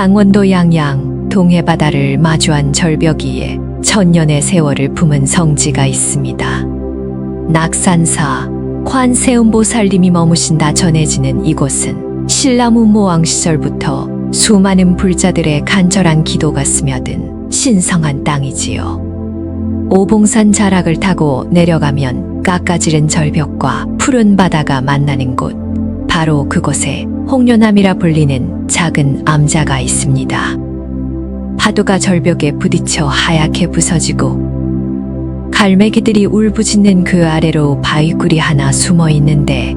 강원도 양양 동해바다를 마주한 절벽 위에 천년의 세월을 품은 성지가 있습니다. 낙산사 관세음보살님이 머무신다 전해지는 이곳은 신라무 모왕 시절부터 수많은 불자들의 간절한 기도가 스며든 신성한 땅이지요. 오봉산 자락을 타고 내려가면 깎아지른 절벽과 푸른 바다가 만나는 곳, 바로 그곳에 홍련암이라 불리는 작은 암자가 있습니다. 파도가 절벽에 부딪혀 하얗게 부서지고 갈매기들이 울부짖는 그 아래로 바위굴이 하나 숨어 있는데,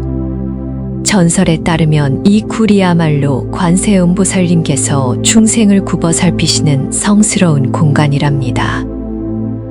전설에 따르면 이 굴이야말로 관세음보살님께서 중생을 굽어 살피시는 성스러운 공간이랍니다.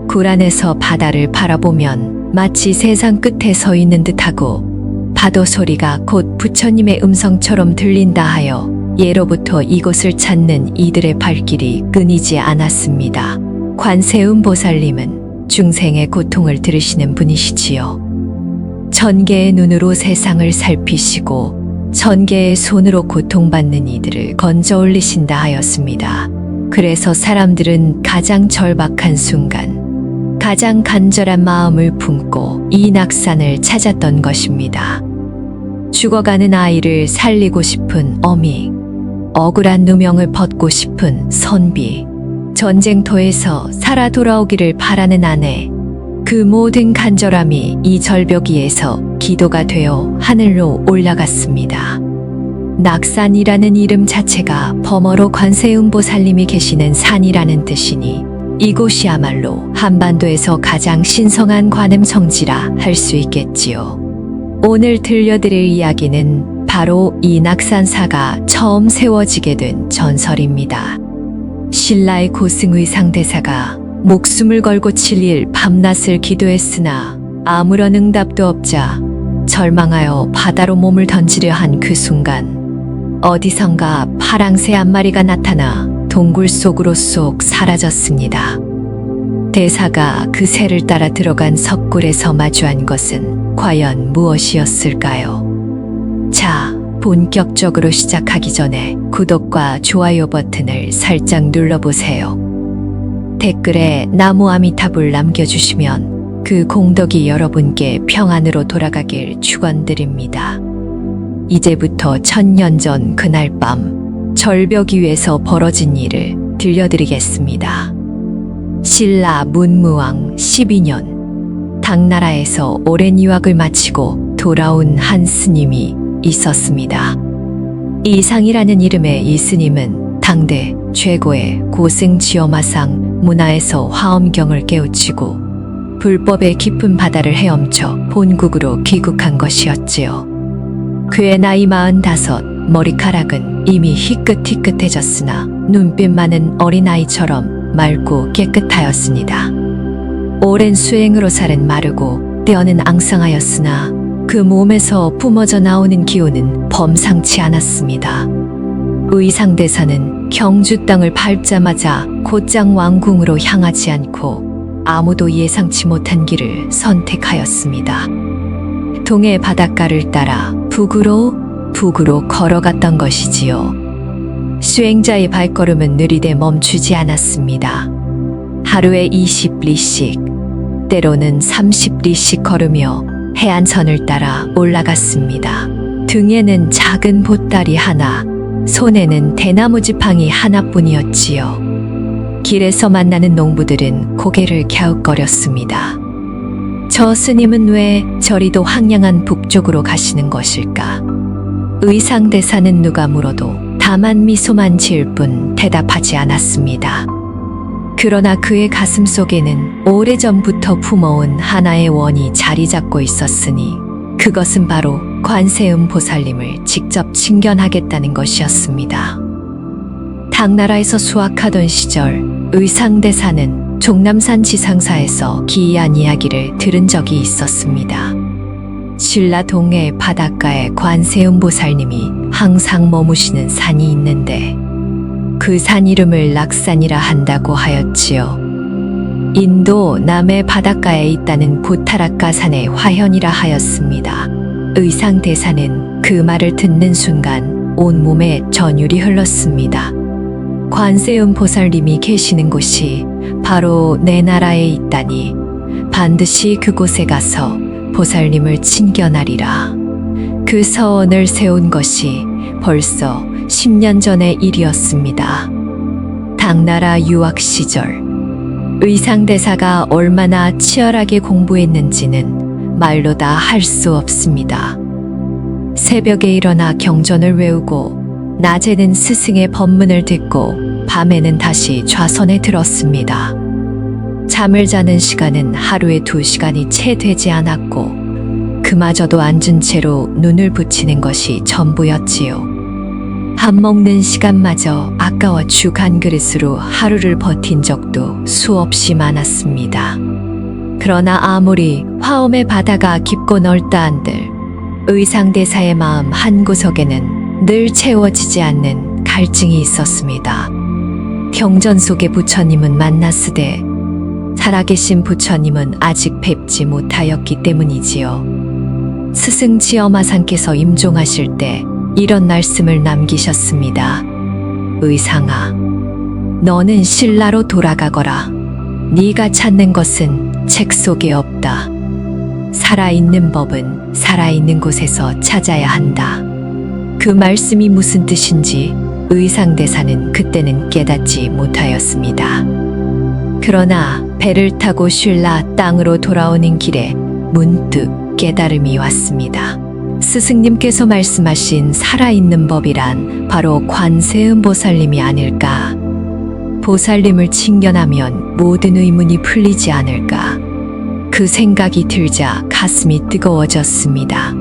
굴 안에서 바다를 바라보면 마치 세상 끝에 서 있는 듯하고, 파도 소리가 곧 부처님의 음성처럼 들린다 하여 예로부터 이곳을 찾는 이들의 발길이 끊이지 않았습니다. 관세음보살님은 중생의 고통을 들으시는 분이시지요. 천개의 눈으로 세상을 살피시고 천개의 손으로 고통받는 이들을 건져 올리신다 하였습니다. 그래서 사람들은 가장 절박한 순간, 가장 간절한 마음을 품고 이 낙산을 찾았던 것입니다. 죽어가는 아이를 살리고 싶은 어미, 억울한 누명을 벗고 싶은 선비, 전쟁터에서 살아 돌아오기를 바라는 아내, 그 모든 간절함이 이 절벽 위에서 기도가 되어 하늘로 올라갔습니다. 낙산이라는 이름 자체가 범어로 관세음보살님이 계시는 산이라는 뜻이니 이곳이야말로 한반도에서 가장 신성한 관음성지라 할 수 있겠지요. 오늘 들려드릴 이야기는 바로 이 낙산사가 처음 세워지게 된 전설입니다. 신라의 고승의상대사가 목숨을 걸고 7일 밤낮을 기도했으나 아무런 응답도 없자 절망하여 바다로 몸을 던지려 한 그 순간, 어디선가 파랑새 한 마리가 나타나 동굴 속으로 쏙 사라졌습니다. 대사가 그 새를 따라 들어간 석굴에서 마주한 것은 과연 무엇이었을까요? 자, 본격적으로 시작하기 전에 구독과 좋아요 버튼을 살짝 눌러보세요. 댓글에 나무 아미타불 남겨주시면 그 공덕이 여러분께 평안으로 돌아가길 축원드립니다. 이제부터 1000년 전 그날 밤 절벽 위에서 벌어진 일을 들려드리겠습니다. 신라 문무왕 12년, 당나라에서 오랜 유학을 마치고 돌아온 한 스님이 있었습니다. 이상이라는 이름의 이 스님은 당대 최고의 고승지엄화상 문화에서 화엄경을 깨우치고 불법의 깊은 바다를 헤엄쳐 본국으로 귀국한 것이었지요. 그의 나이 45, 머리카락은 이미 희끗희끗해졌으나 눈빛만은 어린아이처럼 맑고 깨끗하였습니다. 오랜 수행으로 살은 마르고 뼈는 앙상하였으나 그 몸에서 뿜어져 나오는 기운은 범상치 않았습니다. 의상대사는 경주 땅을 밟자마자 곧장 왕궁으로 향하지 않고 아무도 예상치 못한 길을 선택하였습니다. 동해 바닷가를 따라 북으로 걸어갔던 것이지요. 수행자의 발걸음은 느리되 멈추지 않았습니다. 하루에 20리씩, 때로는 30리씩 걸으며 해안선을 따라 올라갔습니다. 등에는 작은 보따리 하나, 손에는 대나무 지팡이 하나뿐이었지요. 길에서 만나는 농부들은 고개를 갸웃거렸습니다. 저 스님은 왜 저리도 황량한 북쪽으로 가시는 것일까? 의상대사는 누가 물어도 다만 미소만 지을 뿐 대답하지 않았습니다. 그러나 그의 가슴 속에는 오래전부터 품어온 하나의 원이 자리 잡고 있었으니 그것은 바로 관세음보살님을 직접 친견하겠다는 것이었습니다. 당나라에서 수학하던 시절 의상대사는 종남산 지상사에서 기이한 이야기를 들은 적이 있었습니다. 신라 동해 바닷가에 관세음보살님이 항상 머무시는 산이 있는데 그 산 이름을 낙산이라 한다고 하였지요. 인도 남해 바닷가에 있다는 부타라카 산의 화현이라 하였습니다. 의상대사는 그 말을 듣는 순간 온몸에 전율이 흘렀습니다. 관세음 보살님이 계시는 곳이 바로 내 나라에 있다니 반드시 그곳에 가서 보살님을 친견하리라. 그 서원을 세운 것이 벌써 10년 전의 일이었습니다. 당나라 유학 시절 의상대사가 얼마나 치열하게 공부했는지는 말로 다 할 수 없습니다. 새벽에 일어나 경전을 외우고 낮에는 스승의 법문을 듣고 밤에는 다시 좌선에 들었습니다. 잠을 자는 시간은 하루에 2시간이 채 되지 않았고 그마저도 앉은 채로 눈을 붙이는 것이 전부였지요. 밥 먹는 시간마저 아까워 죽 한 그릇으로 하루를 버틴 적도 수없이 많았습니다. 그러나 아무리 화엄의 바다가 깊고 넓다 한들 의상대사의 마음 한구석에는 늘 채워지지 않는 갈증이 있었습니다. 경전 속의 부처님은 만났으되 살아계신 부처님은 아직 뵙지 못하였기 때문이지요. 스승 지엄하상께서 임종하실 때 이런 말씀을 남기셨습니다. 의상아, 너는 신라로 돌아가거라. 네가 찾는 것은 책 속에 없다. 살아있는 법은 살아있는 곳에서 찾아야 한다. 그 말씀이 무슨 뜻인지 의상대사는 그때는 깨닫지 못하였습니다. 그러나 배를 타고 신라 땅으로 돌아오는 길에 문득 깨달음이 왔습니다. 스승님께서 말씀하신 살아있는 법이란 바로 관세음 보살님이 아닐까. 보살님을 칭견하면 모든 의문이 풀리지 않을까. 그 생각이 들자 가슴이 뜨거워졌습니다.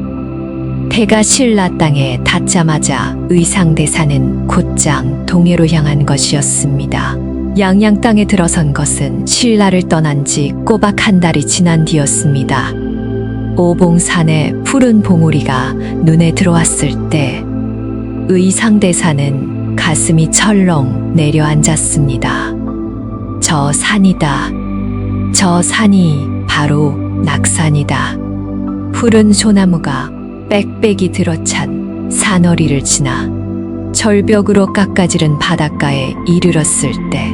해가 신라 땅에 닿자마자 의상대사는 곧장 동해로 향한 것이었습니다. 양양 땅에 들어선 것은 신라를 떠난 지 꼬박 한 달이 지난 뒤였습니다. 오봉산의 푸른 봉우리가 눈에 들어왔을 때 의상대사는 가슴이 철렁 내려앉았습니다. 저 산이다. 저 산이 바로 낙산이다. 푸른 소나무가 빽빽이 들어찬 산허리를 지나 절벽으로 깎아지른 바닷가에 이르렀을 때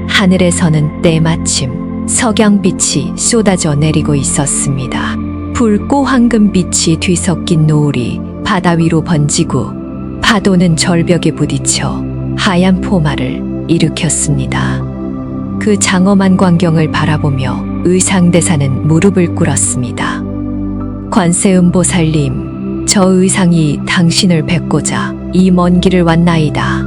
하늘에서는 때마침 석양빛이 쏟아져 내리고 있었습니다. 붉고 황금빛이 뒤섞인 노을이 바다 위로 번지고 파도는 절벽에 부딪혀 하얀 포마를 일으켰습니다. 그 장엄한 광경을 바라보며 의상대사는 무릎을 꿇었습니다. 관세음 보살님, 저 의상이 당신을 뵙고자 이 먼 길을 왔나이다.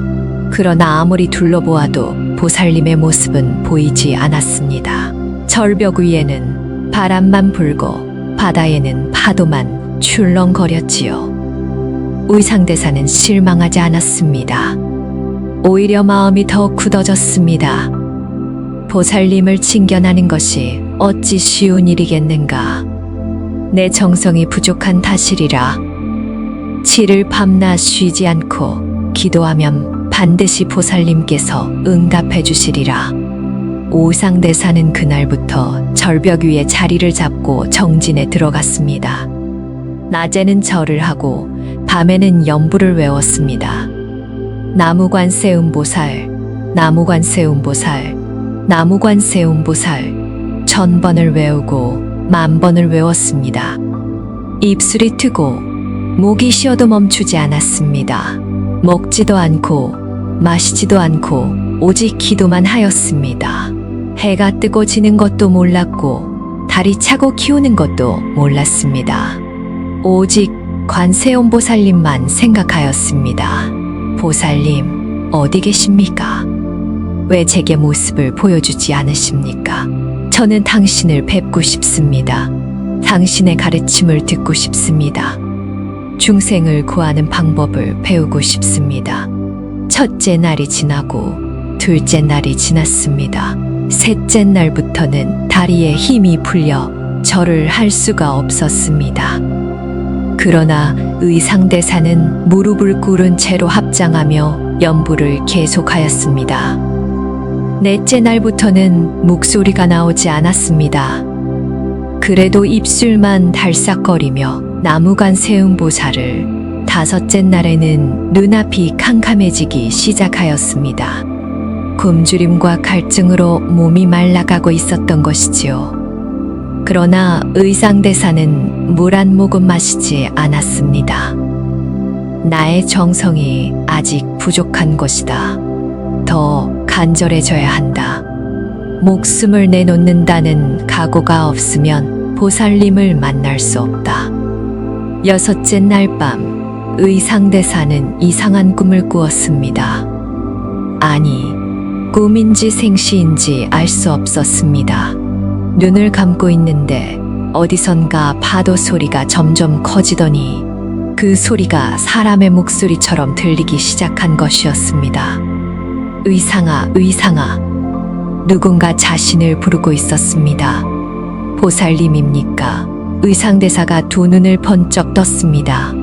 그러나 아무리 둘러보아도 보살님의 모습은 보이지 않았습니다. 절벽 위에는 바람만 불고 바다에는 파도만 출렁거렸지요. 의상대사는 실망하지 않았습니다. 오히려 마음이 더 굳어졌습니다. 보살님을 칭견하는 것이 어찌 쉬운 일이겠는가. 내 정성이 부족한 탓이리라. 7일 밤낮 쉬지 않고 기도하면 반드시 보살님께서 응답해 주시리라. 의상대사는 그날부터 절벽 위에 자리를 잡고 정진에 들어갔습니다. 낮에는 절을 하고 밤에는 연부를 외웠습니다. 나무관세음보살, 나무관세음보살, 나무관세음보살 1000번을 외우고 10,000번을 외웠습니다. 입술이 트고 목이 쉬어도 멈추지 않았습니다. 먹지도 않고 마시지도 않고 오직 기도만 하였습니다. 해가 뜨고 지는 것도 몰랐고 달이 차고 키우는 것도 몰랐습니다. 오직 관세음보살님만 생각하였습니다. 보살님, 어디 계십니까? 왜 제게 모습을 보여주지 않으십니까? 저는 당신을 뵙고 싶습니다. 당신의 가르침을 듣고 싶습니다. 중생을 구하는 방법을 배우고 싶습니다. 첫째 날이 지나고 둘째 날이 지났습니다. 셋째 날부터는 다리에 힘이 풀려 절을 할 수가 없었습니다. 그러나 의상대사는 무릎을 꿇은 채로 합장하며 연부를 계속하였습니다. 넷째 날부터는 목소리가 나오지 않았습니다. 그래도 입술만 달싹거리며 나무관세음보살을 다섯째 날에는 눈앞이 캄캄해지기 시작하였습니다. 굶주림과 갈증으로 몸이 말라가고 있었던 것이지요. 그러나 의상대사는 물 한 모금 마시지 않았습니다. 나의 정성이 아직 부족한 것이다. 더 간절해져야 한다. 목숨을 내놓는다는 각오가 없으면 보살님을 만날 수 없다. 여섯째 날 밤 의상대사는 이상한 꿈을 꾸었습니다. 아니, 꿈인지 생시인지 알 수 없었습니다. 눈을 감고 있는데 어디선가 파도 소리가 점점 커지더니 그 소리가 사람의 목소리처럼 들리기 시작한 것이었습니다. 의상아, 의상아. 누군가 자신을 부르고 있었습니다. 보살님입니까? 의상대사가 두 눈을 번쩍 떴습니다.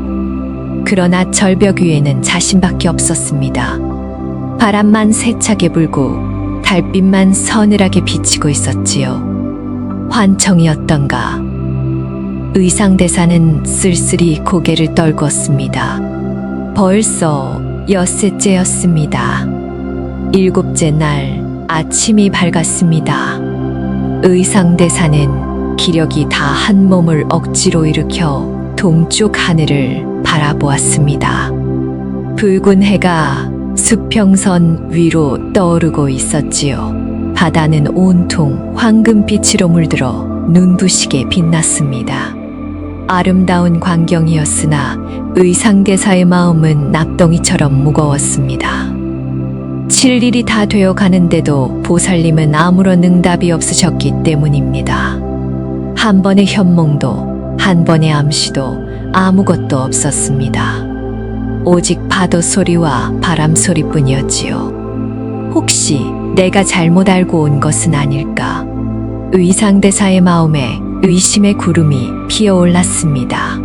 그러나 절벽 위에는 자신밖에 없었습니다. 바람만 세차게 불고 달빛만 서늘하게 비치고 있었지요. 환청이었던가. 의상대사는 쓸쓸히 고개를 떨구었습니다. 벌써 엿새째였습니다. 일곱째 날 아침이 밝았습니다. 의상대사는 기력이 다 한 몸을 억지로 일으켜 동쪽 하늘을 바라보았습니다. 붉은 해가 수평선 위로 떠오르고 있었지요. 바다는 온통 황금빛으로 물들어 눈부시게 빛났습니다. 아름다운 광경이었으나 의상대사의 마음은 납덩이처럼 무거웠습니다. 7일이 다 되어 가는데도 보살님은 아무런 응답이 없으셨기 때문입니다. 한 번의 현몽도 한 번의 암시도 아무것도 없었습니다. 오직 파도 소리와 바람 소리뿐이었지요. 혹시 내가 잘못 알고 온 것은 아닐까? 의상대사의 마음에 의심의 구름이 피어올랐습니다.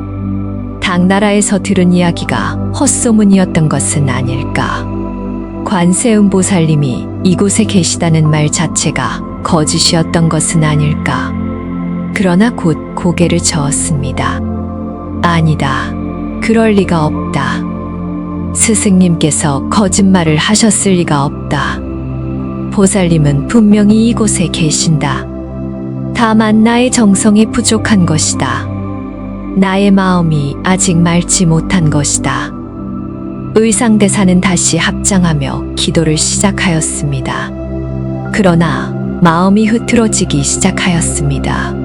당나라에서 들은 이야기가 헛소문이었던 것은 아닐까? 관세음보살님이 이곳에 계시다는 말 자체가 거짓이었던 것은 아닐까? 그러나 곧 고개를 저었습니다. 아니다. 그럴 리가 없다. 스승님께서 거짓말을 하셨을 리가 없다. 보살님은 분명히 이곳에 계신다. 다만 나의 정성이 부족한 것이다. 나의 마음이 아직 맑지 못한 것이다. 의상대사는 다시 합장하며 기도를 시작하였습니다. 그러나 마음이 흐트러지기 시작하였습니다.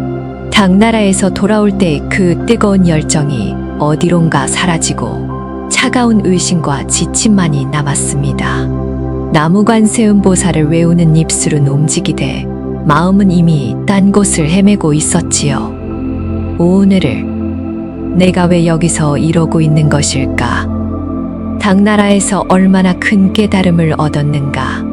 당나라에서 돌아올 때 그 뜨거운 열정이 어디론가 사라지고 차가운 의심과 지침만이 남았습니다. 나무관세음보살을 외우는 입술은 움직이되 마음은 이미 딴 곳을 헤매고 있었지요. 오늘을 내가 왜 여기서 이러고 있는 것일까? 당나라에서 얼마나 큰 깨달음을 얻었는가?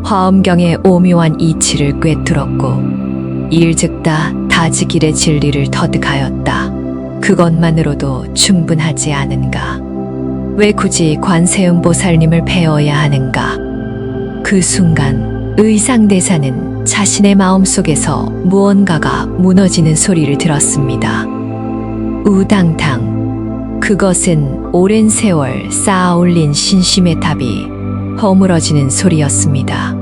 화엄경의 오묘한 이치를 꿰뚫었고 일즉다 다지길의 진리를 터득하였다. 그것만으로도 충분하지 않은가? 왜 굳이 관세음보살님을 배워야 하는가? 그 순간 의상대사는 자신의 마음속에서 무언가가 무너지는 소리를 들었습니다. 우당탕. 그것은 오랜 세월 쌓아 올린 신심의 탑이 허물어지는 소리였습니다.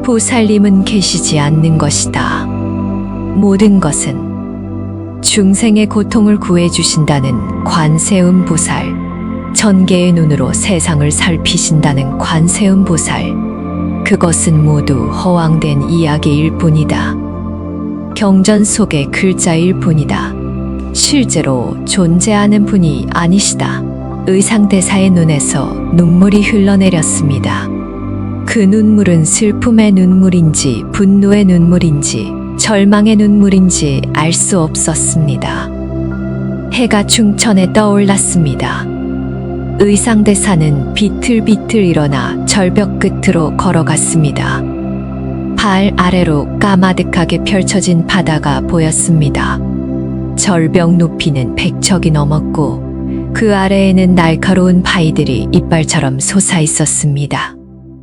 보살님은 계시지 않는 것이다. 모든 것은 중생의 고통을 구해주신다는 관세음보살, 천개의 눈으로 세상을 살피신다는 관세음보살, 그것은 모두 허황된 이야기일 뿐이다. 경전 속의 글자일 뿐이다. 실제로 존재하는 분이 아니시다. 의상대사의 눈에서 눈물이 흘러내렸습니다. 그 눈물은 슬픔의 눈물인지 분노의 눈물인지 절망의 눈물인지 알 수 없었습니다. 해가 중천에 떠올랐습니다. 의상대사는 비틀비틀 일어나 절벽 끝으로 걸어갔습니다. 발 아래로 까마득하게 펼쳐진 바다가 보였습니다. 절벽 높이는 100척이 넘었고 그 아래에는 날카로운 바위들이 이빨처럼 솟아 있었습니다.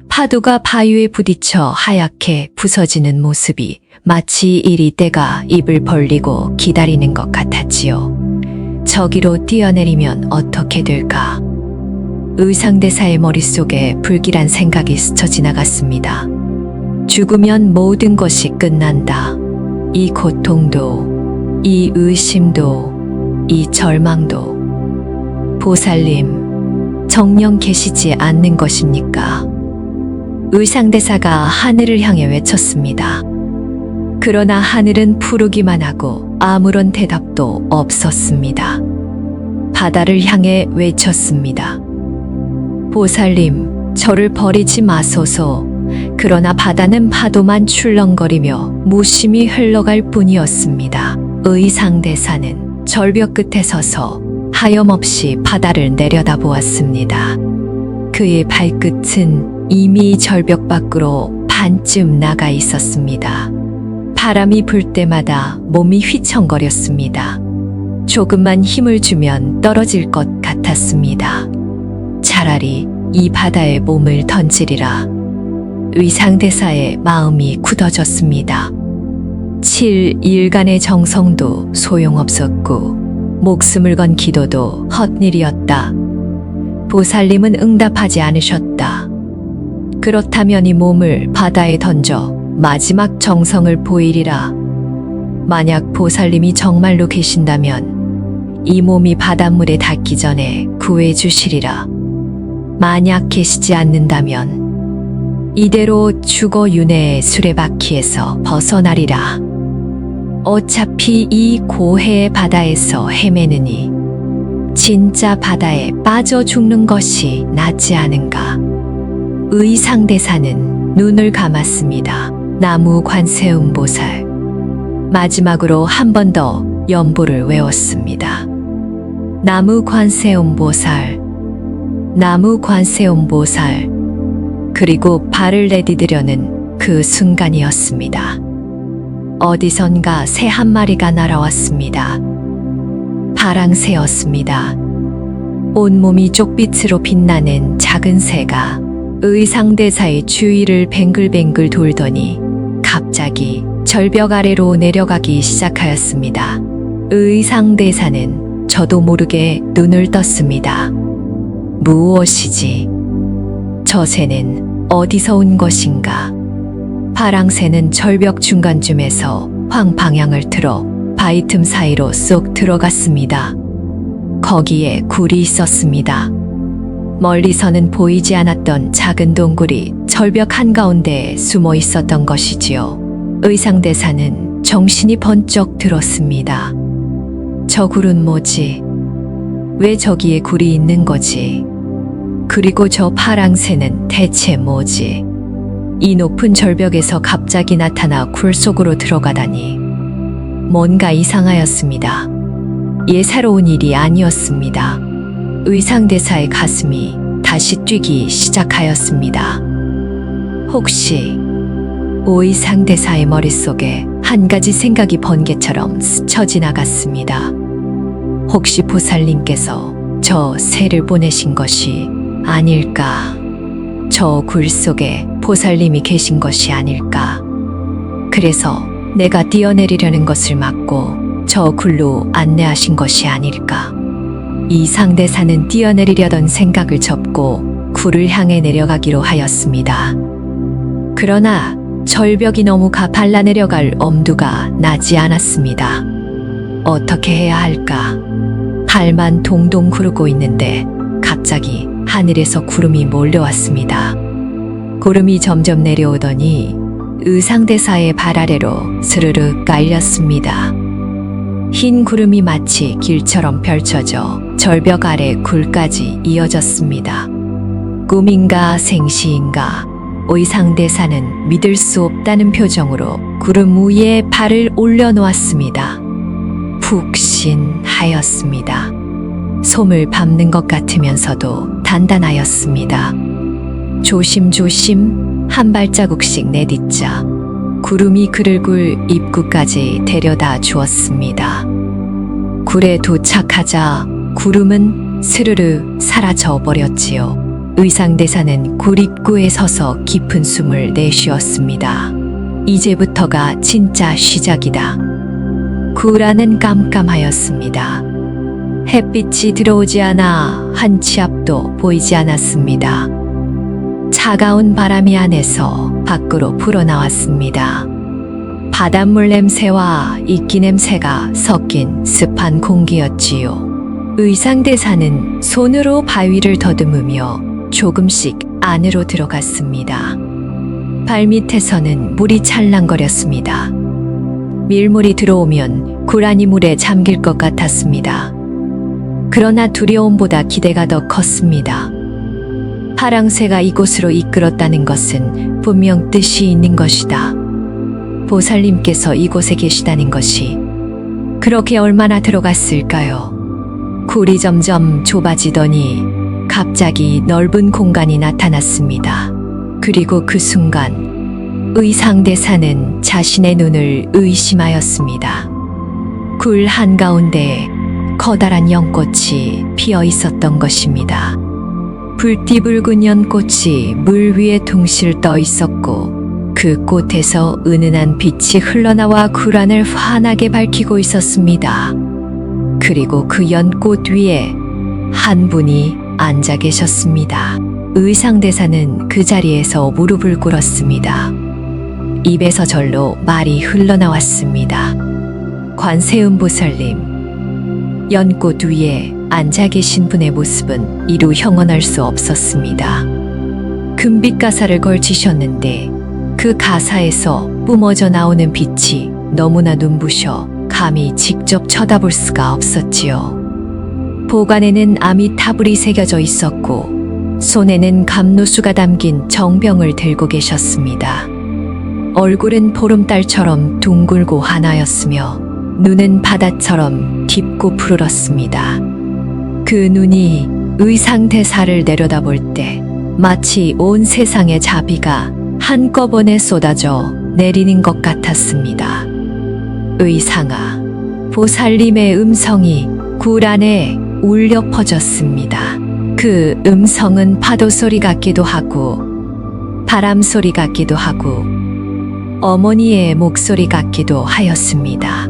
파도가 바위에 부딪혀 하얗게 부서지는 모습이 마치 이리 때가 입을 벌리고 기다리는 것 같았지요. 저기로 뛰어내리면 어떻게 될까? 의상대사의 머릿속에 불길한 생각이 스쳐 지나갔습니다. 죽으면 모든 것이 끝난다. 이 고통도, 이 의심도, 이 절망도. 보살님, 정녕 계시지 않는 것입니까? 의상대사가 하늘을 향해 외쳤습니다. 그러나 하늘은 푸르기만 하고 아무런 대답도 없었습니다. 바다를 향해 외쳤습니다. 보살님, 저를 버리지 마소서. 그러나 바다는 파도만 출렁거리며 무심히 흘러갈 뿐이었습니다. 의상대사는 절벽 끝에 서서 하염없이 바다를 내려다보았습니다. 그의 발끝은 이미 절벽 밖으로 반쯤 나가 있었습니다. 바람이 불 때마다 몸이 휘청거렸습니다. 조금만 힘을 주면 떨어질 것 같았습니다. 차라리 이 바다에 몸을 던지리라. 의상대사의 마음이 굳어졌습니다. 7일간의 정성도 소용없었고 목숨을 건 기도도 헛일이었다. 보살님은 응답하지 않으셨다. 그렇다면 이 몸을 바다에 던져 마지막 정성을 보이리라. 만약 보살님이 정말로 계신다면 이 몸이 바닷물에 닿기 전에 구해 주시리라. 만약 계시지 않는다면 이대로 죽어 윤회의 수레바퀴에서 벗어나리라. 어차피 이 고해의 바다에서 헤매느니 진짜 바다에 빠져 죽는 것이 낫지 않은가. 의상대사는 눈을 감았습니다. 나무 관세음보살. 마지막으로 한 번 더 연보를 외웠습니다. 나무 관세음보살, 나무 관세음보살. 그리고 발을 내디디려는 그 순간이었습니다. 어디선가 새 한 마리가 날아왔습니다. 파랑새였습니다. 온몸이 쪽빛으로 빛나는 작은 새가 의상대사의 주위를 뱅글뱅글 돌더니 갑자기 절벽 아래로 내려가기 시작하였습니다. 의상대사는 저도 모르게 눈을 떴습니다. 무엇이지? 저 새는 어디서 온 것인가? 파랑새는 절벽 중간쯤에서 방향을 틀어 바위 틈 사이로 쏙 들어갔습니다. 거기에 굴이 있었습니다. 멀리서는 보이지 않았던 작은 동굴이 절벽 한가운데에 숨어 있었던 것이지요. 의상대사는 정신이 번쩍 들었습니다. 저 굴은 뭐지? 왜 저기에 굴이 있는 거지? 그리고 저 파랑새는 대체 뭐지? 이 높은 절벽에서 갑자기 나타나 굴 속으로 들어가다니 뭔가 이상하였습니다. 예사로운 일이 아니었습니다. 의상대사의 가슴이 다시 뛰기 시작하였습니다. 혹시 의상대사의 머릿속에 한 가지 생각이 번개처럼 스쳐 지나갔습니다. 혹시 보살님께서 저 새를 보내신 것이 아닐까? 저 굴 속에 보살님이 계신 것이 아닐까? 그래서 내가 뛰어내리려는 것을 막고 저 굴로 안내하신 것이 아닐까? 의상대사는 뛰어내리려던 생각을 접고 굴을 향해 내려가기로 하였습니다. 그러나 절벽이 너무 가팔라 내려갈 엄두가 나지 않았습니다. 어떻게 해야 할까? 달만 동동 구르고 있는데 갑자기 하늘에서 구름이 몰려왔습니다. 구름이 점점 내려오더니 의상대사의 발 아래로 스르르 깔렸습니다. 흰 구름이 마치 길처럼 펼쳐져 절벽 아래 굴까지 이어졌습니다. 꿈인가 생시인가? 의상대사는 믿을 수 없다는 표정으로 구름 위에 발을 올려놓았습니다. 푹신하였습니다. 솜을 밟는 것 같으면서도 단단하였습니다. 조심조심 한 발자국씩 내딛자 구름이 그를 굴 입구까지 데려다 주었습니다. 굴에 도착하자 구름은 스르르 사라져 버렸지요. 의상대사는 굴 입구에 서서 깊은 숨을 내쉬었습니다. 이제부터가 진짜 시작이다. 굴 안은 깜깜하였습니다. 햇빛이 들어오지 않아 한 치 앞도 보이지 않았습니다. 차가운 바람이 안에서 밖으로 불어나왔습니다. 바닷물 냄새와 이끼 냄새가 섞인 습한 공기였지요. 의상대사는 손으로 바위를 더듬으며 조금씩 안으로 들어갔습니다. 발밑에서는 물이 찰랑거렸습니다. 밀물이 들어오면 고라니 물에 잠길 것 같았습니다. 그러나 두려움보다 기대가 더 컸습니다. 파랑새가 이곳으로 이끌었다는 것은 분명 뜻이 있는 것이다. 보살님께서 이곳에 계시다는 것이 그렇게 얼마나 들어갔을까요? 굴이 점점 좁아지더니 갑자기 넓은 공간이 나타났습니다. 그리고 그 순간 의상대사는 자신의 눈을 의심하였습니다. 굴 한가운데 커다란 연꽃이 피어 있었던 것입니다. 불띠붉은 연꽃이 물 위에 둥실 떠 있었고 그 꽃에서 은은한 빛이 흘러나와 굴 안을 환하게 밝히고 있었습니다. 그리고 그 연꽃 위에 한 분이 앉아 계셨습니다. 의상대사는 그 자리에서 무릎을 꿇었습니다. 입에서 절로 말이 흘러나왔습니다. 관세음보살님, 연꽃 위에 앉아 계신 분의 모습은 이루 형언할 수 없었습니다. 금빛 가사를 걸치셨는데 그 가사에서 뿜어져 나오는 빛이 너무나 눈부셔 감히 직접 쳐다볼 수가 없었지요. 보관에는 아미타불이 새겨져 있었고 손에는 감로수가 담긴 정병을 들고 계셨습니다. 얼굴은 보름달처럼 둥글고 환하였으며 눈은 바다처럼 깊고 푸르렀습니다. 그 눈이 의상대사를 내려다볼 때 마치 온 세상의 자비가 한꺼번에 쏟아져 내리는 것 같았습니다. 의상아, 보살님의 음성이 굴 안에 울려 퍼졌습니다. 그 음성은 파도 소리 같기도 하고 바람 소리 같기도 하고 어머니의 목소리 같기도 하였습니다.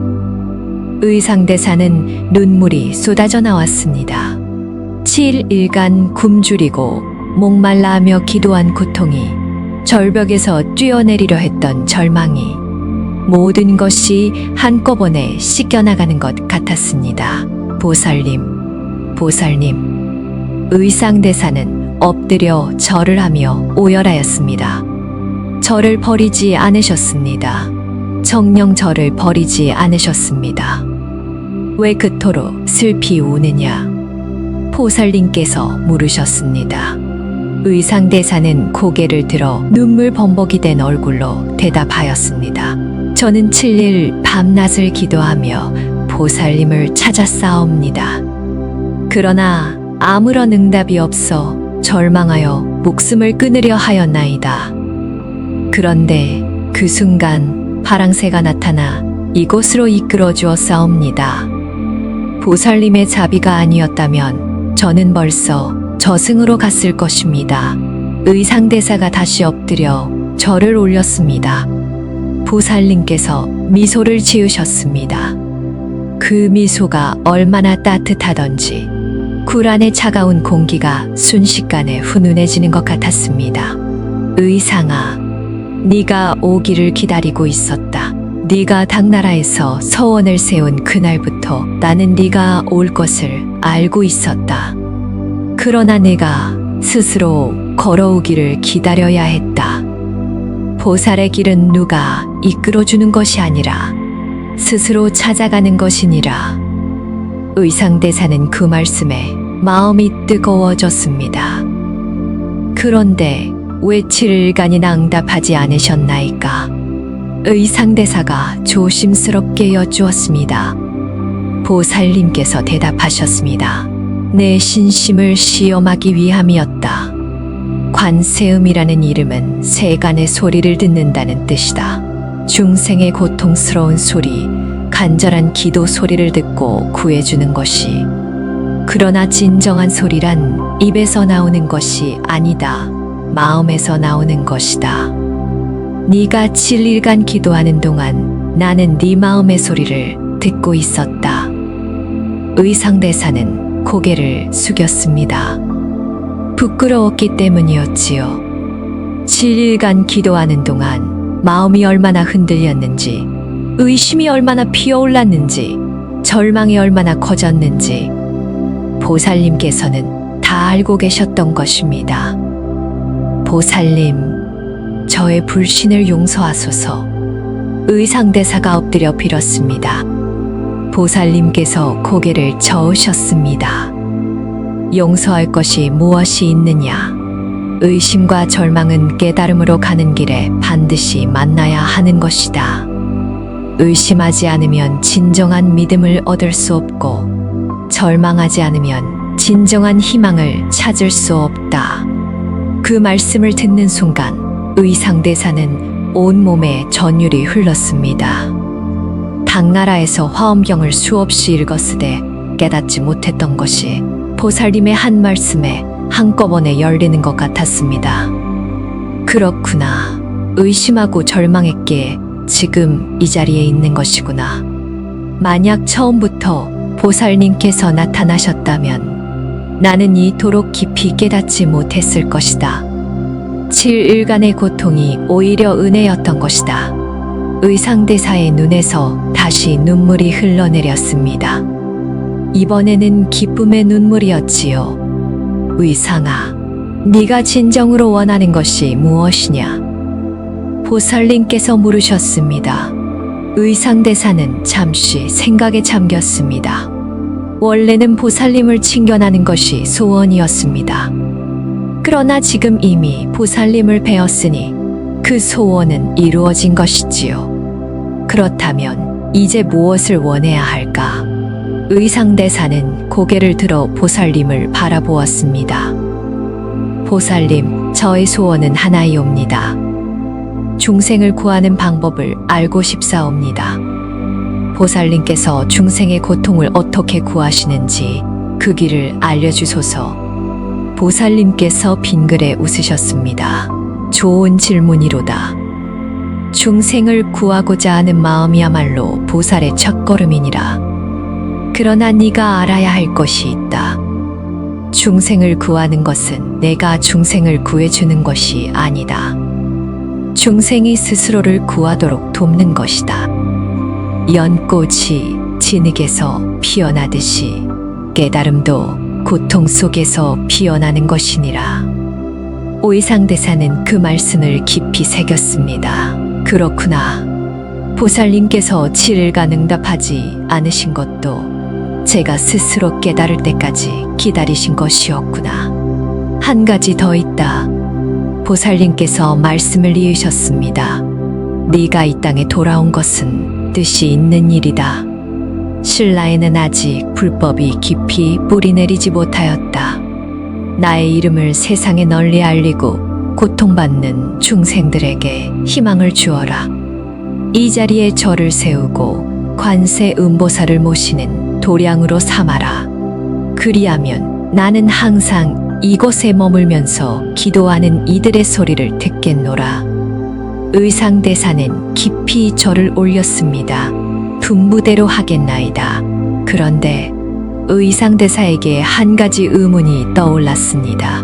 의상대사는 눈물이 쏟아져 나왔습니다. 7일간 굶주리고 목말라하며 기도한 고통이 절벽에서 뛰어내리려 했던 절망이 모든 것이 한꺼번에 씻겨나가는 것 같았습니다. 보살님, 보살님. 의상대사는 엎드려 절을 하며 오열하였습니다. 저를 버리지 않으셨습니다. 정녕 저를 버리지 않으셨습니다. 왜 그토록 슬피 우느냐? 보살님께서 물으셨습니다. 의상대사는 고개를 들어 눈물 범벅이 된 얼굴로 대답하였습니다. 저는 7일 밤낮을 기도하며 보살님을 찾아싸옵니다. 그러나 아무런 응답이 없어 절망하여 목숨을 끊으려 하였나이다. 그런데 그 순간 파랑새가 나타나 이곳으로 이끌어 주었사옵니다. 보살님의 자비가 아니었다면 저는 벌써 저승으로 갔을 것입니다. 의상대사가 다시 엎드려 절을 올렸습니다. 보살님께서 미소를 지으셨습니다. 그 미소가 얼마나 따뜻하던지 굴 안의 차가운 공기가 순식간에 훈훈해지는 것 같았습니다. 의상아, 네가 오기를 기다리고 있었다. 네가 당나라에서 서원을 세운 그날부터 나는 네가 올 것을 알고 있었다. 그러나 내가 스스로 걸어오기를 기다려야 했다. 보살의 길은 누가 이끌어주는 것이 아니라 스스로 찾아가는 것이니라. 의상대사는 그 말씀에 마음이 뜨거워졌습니다. 그런데 왜 7일간이나 응답하지 않으셨나이까? 의상대사가 조심스럽게 여쭈었습니다. 보살님께서 대답하셨습니다. 내 신심을 시험하기 위함이었다. 관세음이라는 이름은 세간의 소리를 듣는다는 뜻이다. 중생의 고통스러운 소리, 간절한 기도 소리를 듣고 구해주는 것이. 그러나 진정한 소리란 입에서 나오는 것이 아니다. 마음에서 나오는 것이다. 네가 7일간 기도하는 동안 나는 네 마음의 소리를 듣고 있었다. 의상대사는 고개를 숙였습니다. 부끄러웠기 때문이었지요. 7일간 기도하는 동안 마음이 얼마나 흔들렸는지, 의심이 얼마나 피어올랐는지, 절망이 얼마나 커졌는지 보살님께서는 다 알고 계셨던 것입니다. 보살님, 저의 불신을 용서하소서. 의상대사가 엎드려 빌었습니다. 보살님께서 고개를 저으셨습니다. 용서할 것이 무엇이 있느냐? 의심과 절망은 깨달음으로 가는 길에 반드시 만나야 하는 것이다. 의심하지 않으면 진정한 믿음을 얻을 수 없고, 절망하지 않으면 진정한 희망을 찾을 수 없다. 그 말씀을 듣는 순간 의상대사는 온몸에 전율이 흘렀습니다. 당나라에서 화엄경을 수없이 읽었으되 깨닫지 못했던 것이 보살님의 한 말씀에 한꺼번에 열리는 것 같았습니다. 그렇구나. 의심하고 절망했기에 지금 이 자리에 있는 것이구나. 만약 처음부터 보살님께서 나타나셨다면 나는 이토록 깊이 깨닫지 못했을 것이다. 7일간의 고통이 오히려 은혜였던 것이다. 의상대사의 눈에서 다시 눈물이 흘러내렸습니다. 이번에는 기쁨의 눈물이었지요. 의상아, 네가 진정으로 원하는 것이 무엇이냐? 보살님께서 물으셨습니다. 의상대사는 잠시 생각에 잠겼습니다. 원래는 보살님을 칭견하는 것이 소원이었습니다. 그러나 지금 이미 보살님을 뵈었으니 그 소원은 이루어진 것이지요. 그렇다면 이제 무엇을 원해야 할까? 의상대사는 고개를 들어 보살님을 바라보았습니다. 보살님, 저의 소원은 하나이옵니다. 중생을 구하는 방법을 알고 싶사옵니다. 보살님께서 중생의 고통을 어떻게 구하시는지 그 길을 알려주소서. 보살님께서 빙그레 웃으셨습니다. 좋은 질문이로다. 중생을 구하고자 하는 마음이야말로 보살의 첫걸음이니라. 그러나 네가 알아야 할 것이 있다. 중생을 구하는 것은 내가 중생을 구해주는 것이 아니다. 중생이 스스로를 구하도록 돕는 것이다. 연꽃이 진흙에서 피어나듯이 깨달음도 고통 속에서 피어나는 것이니라. 의상대사는 그 말씀을 깊이 새겼습니다. 그렇구나. 보살님께서 7일간 응답하지 않으신 것도 제가 스스로 깨달을 때까지 기다리신 것이었구나. 한 가지 더 있다. 보살님께서 말씀을 이으셨습니다. 네가 이 땅에 돌아온 것은 뜻이 있는 일이다. 신라에는 아직 불법이 깊이 뿌리내리지 못하였다. 나의 이름을 세상에 널리 알리고 고통받는 중생들에게 희망을 주어라. 이 자리에 절을 세우고 관세 음보살을 모시는 도량으로 삼아라. 그리하면 나는 항상 이곳에 머물면서 기도하는 이들의 소리를 듣겠노라. 의상대사는 깊이 절을 올렸습니다. 분부대로 하겠나이다. 그런데 의상대사에게 한 가지 의문이 떠올랐습니다.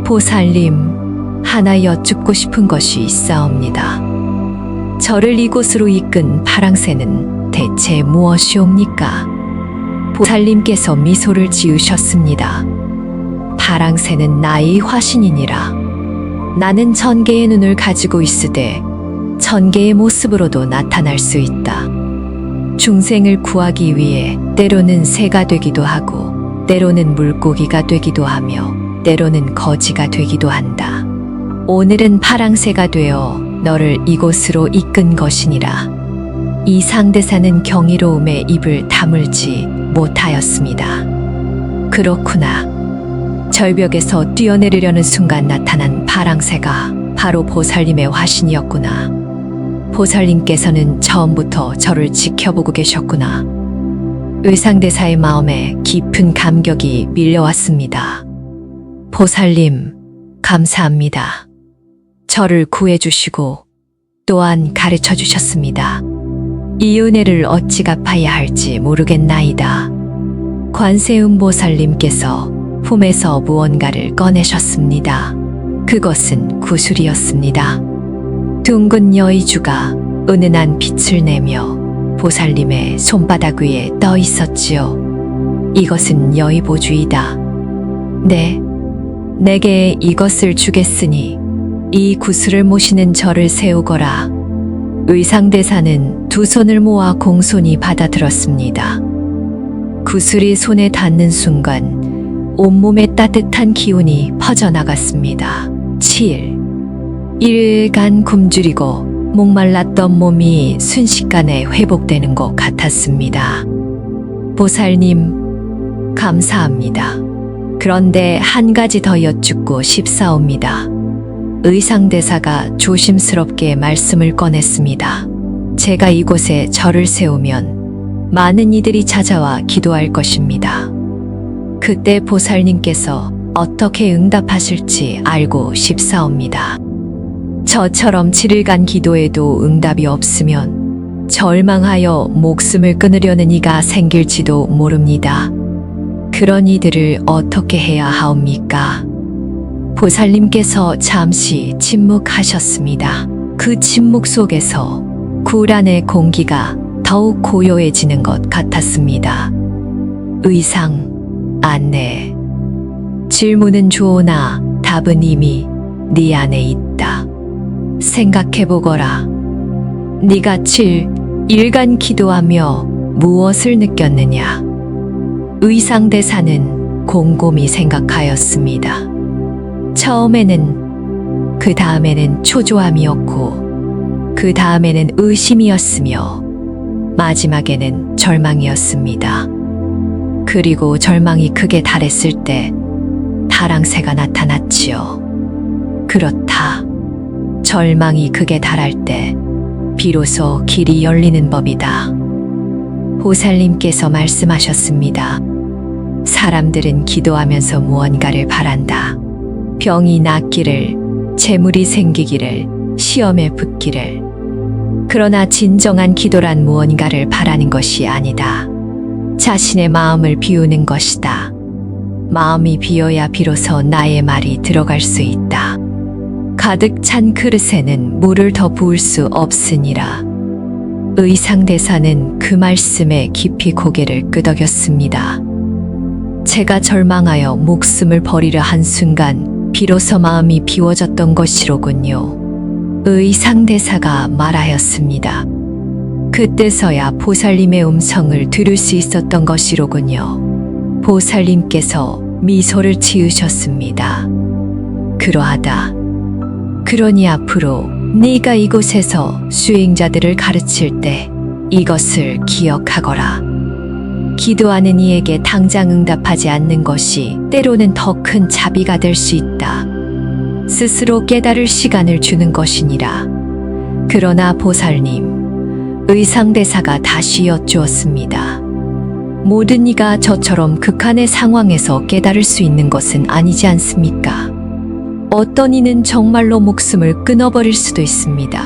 보살님, 하나 여쭙고 싶은 것이 있사옵니다. 저를 이곳으로 이끈 파랑새는 대체 무엇이옵니까? 보살님께서 미소를 지으셨습니다. 파랑새는 나의 화신이니라. 나는 천개의 눈을 가지고 있으되 천개의 모습으로도 나타날 수 있다. 중생을 구하기 위해 때로는 새가 되기도 하고 때로는 물고기가 되기도 하며 때로는 거지가 되기도 한다. 오늘은 파랑새가 되어 너를 이곳으로 이끈 것이니라. 이 상대사는 경이로움에 입을 다물지 못하였습니다. 그렇구나. 절벽에서 뛰어내리려는 순간 나타난 파랑새가 바로 보살님의 화신이었구나. 보살님께서는 처음부터 저를 지켜보고 계셨구나. 의상대사의 마음에 깊은 감격이 밀려왔습니다. 보살님, 감사합니다. 저를 구해주시고 또한 가르쳐 주셨습니다. 이 은혜를 어찌 갚아야 할지 모르겠나이다. 관세음보살님께서 품에서 무언가를 꺼내셨습니다. 그것은 구슬이었습니다. 둥근 여의주가 은은한 빛을 내며 보살님의 손바닥 위에 떠 있었지요. 이것은 여의보주이다. 네, 내게 이것을 주겠으니 이 구슬을 모시는 절을 세우거라. 의상대사는 두 손을 모아 공손히 받아들었습니다. 구슬이 손에 닿는 순간 온몸에 따뜻한 기운이 퍼져나갔습니다. 7. 일간 굶주리고 목말랐던 몸이 순식간에 회복되는 것 같았습니다. 보살님, 감사합니다. 그런데 한 가지 더 여쭙고 싶사옵니다. 의상대사가 조심스럽게 말씀을 꺼냈습니다. 제가 이곳에 절을 세우면 많은 이들이 찾아와 기도할 것입니다. 그때 보살님께서 어떻게 응답하실지 알고 싶사옵니다. 저처럼 7일간 기도해도 응답이 없으면 절망하여 목숨을 끊으려는 이가 생길지도 모릅니다. 그런 이들을 어떻게 해야 하옵니까? 보살님께서 잠시 침묵하셨습니다. 그 침묵 속에서 굴 안의 공기가 더욱 고요해지는 것 같았습니다. 의상, 안내. 질문은 좋으나 답은 이미 네 안에 있다. 생각해보거라. 네가 7일간 기도하며 무엇을 느꼈느냐? 의상대사는 곰곰이 생각하였습니다. 처음에는, 그 다음에는 초조함이었고, 그 다음에는 의심이었으며, 마지막에는 절망이었습니다. 그리고 절망이 극에 달했을 때 타랑새가 나타났지요. 그렇다. 절망이 극에 달할 때 비로소 길이 열리는 법이다. 보살님께서 말씀하셨습니다. 사람들은 기도하면서 무언가를 바란다. 병이 낫기를, 재물이 생기기를, 시험에 붙기를. 그러나 진정한 기도란 무언가를 바라는 것이 아니다. 자신의 마음을 비우는 것이다. 마음이 비어야 비로소 나의 말이 들어갈 수 있다. 가득 찬 그릇에는 물을 더 부을 수 없으니라. 의상대사는 그 말씀에 깊이 고개를 끄덕였습니다. 제가 절망하여 목숨을 버리려 한 순간 비로소 마음이 비워졌던 것이로군요. 의상대사가 말하였습니다. 그때서야 보살님의 음성을 들을 수 있었던 것이로군요. 보살님께서 미소를 지으셨습니다. 그러하다. 그러니 앞으로 네가 이곳에서 수행자들을 가르칠 때 이것을 기억하거라. 기도하는 이에게 당장 응답하지 않는 것이 때로는 더 큰 자비가 될 수 있다. 스스로 깨달을 시간을 주는 것이니라. 그러나 보살님, 의상대사가 다시 여쭈었습니다. 모든 이가 저처럼 극한의 상황에서 깨달을 수 있는 것은 아니지 않습니까? 어떤 이는 정말로 목숨을 끊어버릴 수도 있습니다.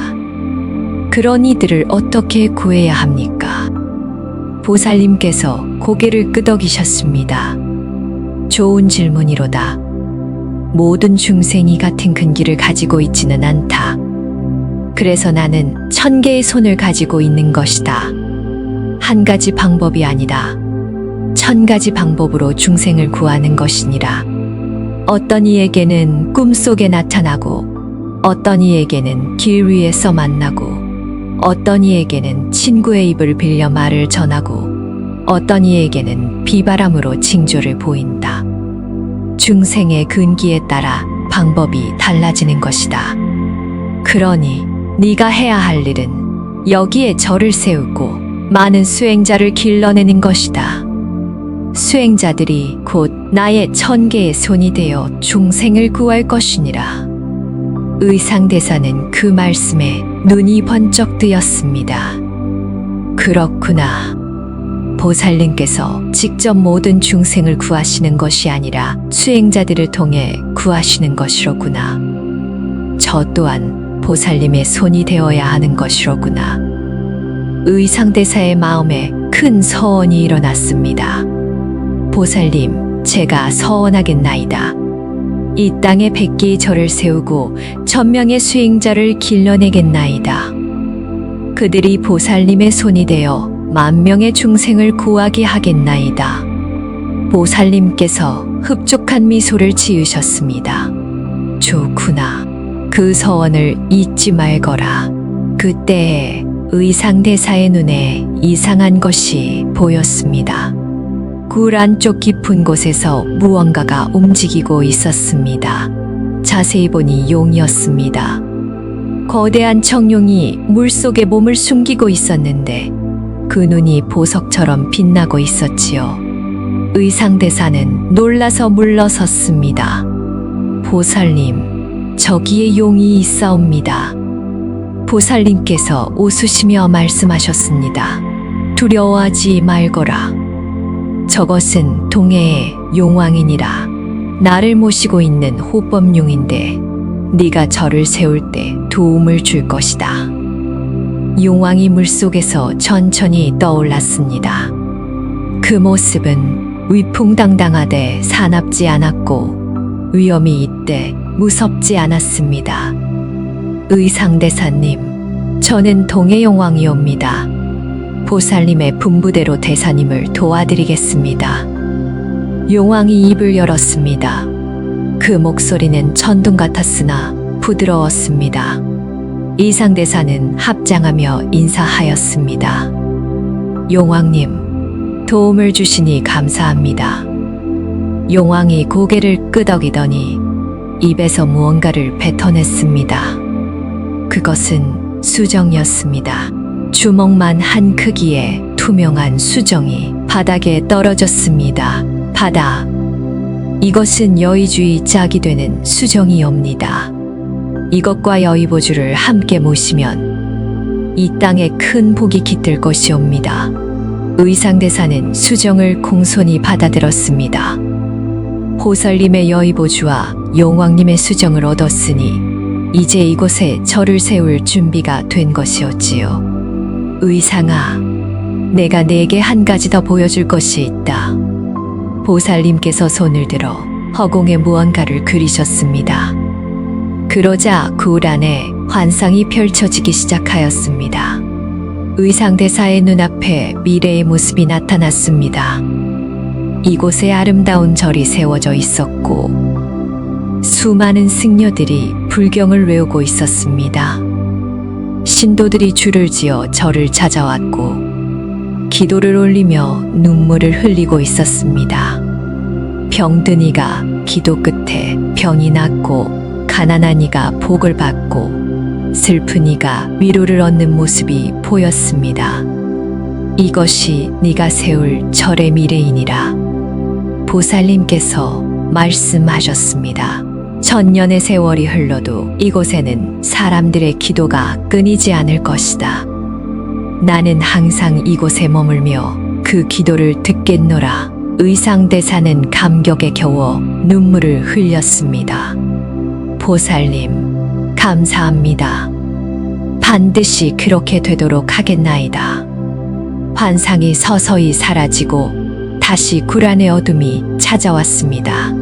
그런 이들을 어떻게 구해야 합니까? 보살님께서 고개를 끄덕이셨습니다. 좋은 질문이로다. 모든 중생이 같은 근기를 가지고 있지는 않다. 그래서 나는 1000개의 손을 가지고 있는 것이다. 한 가지 방법이 아니다. 1000가지 방법으로 중생을 구하는 것이니라. 어떤 이에게는 꿈속에 나타나고, 어떤 이에게는 길 위에서 만나고, 어떤 이에게는 친구의 입을 빌려 말을 전하고, 어떤 이에게는 비바람으로 징조를 보인다. 중생의 근기에 따라 방법이 달라지는 것이다. 그러니 네가 해야 할 일은 여기에 절을 세우고 많은 수행자를 길러내는 것이다. 수행자들이 곧 나의 1000개의 손이 되어 중생을 구할 것이니라. 의상대사는 그 말씀에 눈이 번쩍 뜨였습니다. 그렇구나. 보살님께서 직접 모든 중생을 구하시는 것이 아니라 수행자들을 통해 구하시는 것이로구나. 저 또한 보살님의 손이 되어야 하는 것이로구나. 의상대사의 마음에 큰 서원이 일어났습니다. 보살님, 제가 서원하겠나이다. 이 땅에 100개의 절을 세우고 천명의 수행자를 길러내겠나이다. 그들이 보살님의 손이 되어 만명의 중생을 구하게 하겠나이다. 보살님께서 흡족한 미소를 지으셨습니다. 좋구나. 그 서원을 잊지 말거라. 그때에 의상대사의 눈에 이상한 것이 보였습니다. 굴 안쪽 깊은 곳에서 무언가가 움직이고 있었습니다. 자세히 보니 용이었습니다. 거대한 청룡이 물속에 몸을 숨기고 있었는데 그 눈이 보석처럼 빛나고 있었지요. 의상대사는 놀라서 물러섰습니다. 보살님, 저기에 용이 있사옵니다. 보살님께서 웃으시며 말씀하셨습니다. 두려워하지 말거라. 저것은 동해의 용왕이니라. 나를 모시고 있는 호법용인데 네가 절을 세울 때 도움을 줄 것이다. 용왕이 물속에서 천천히 떠올랐습니다. 그 모습은 위풍당당하되 사납지 않았고 위험이 있되 무섭지 않았습니다. 의상대사님, 저는 동해용왕이옵니다. 보살님의 분부대로 대사님을 도와드리겠습니다. 용왕이 입을 열었습니다. 그 목소리는 천둥 같았으나 부드러웠습니다. 의상대사는 합장하며 인사하였습니다. 용왕님, 도움을 주시니 감사합니다. 용왕이 고개를 끄덕이더니 입에서 무언가를 뱉어냈습니다. 그것은 수정이었습니다. 주먹만 한 크기의 투명한 수정이 바닥에 떨어졌습니다. 바다. 이것은 여의주의 짝이 되는 수정이옵니다. 이것과 여의보주를 함께 모시면 이 땅에 큰 복이 깃들 것이옵니다. 의상대사는 수정을 공손히 받아들었습니다. 보살님의 여의보주와 용왕님의 수정을 얻었으니 이제 이곳에 절을 세울 준비가 된 것이었지요. 의상아, 내가 네게 한 가지 더 보여줄 것이 있다. 보살님께서 손을 들어 허공에 무언가를 그리셨습니다. 그러자 굴 안에 환상이 펼쳐지기 시작하였습니다. 의상대사의 눈앞에 미래의 모습이 나타났습니다. 이곳에 아름다운 절이 세워져 있었고 수많은 승려들이 불경을 외우고 있었습니다. 신도들이 줄을 지어 절을 찾아왔고 기도를 올리며 눈물을 흘리고 있었습니다. 병든 이가 기도 끝에 병이 낫고 가난한 이가 복을 받고 슬픈 이가 위로를 얻는 모습이 보였습니다. 이것이 네가 세울 절의 미래이니라. 보살님께서 말씀하셨습니다. 천년의 세월이 흘러도 이곳에는 사람들의 기도가 끊이지 않을 것이다. 나는 항상 이곳에 머물며 그 기도를 듣겠노라. 의상대사는 감격에 겨워 눈물을 흘렸습니다. 보살님, 감사합니다. 반드시 그렇게 되도록 하겠나이다. 환상이 서서히 사라지고 다시 굴 안의 어둠이 찾아왔습니다.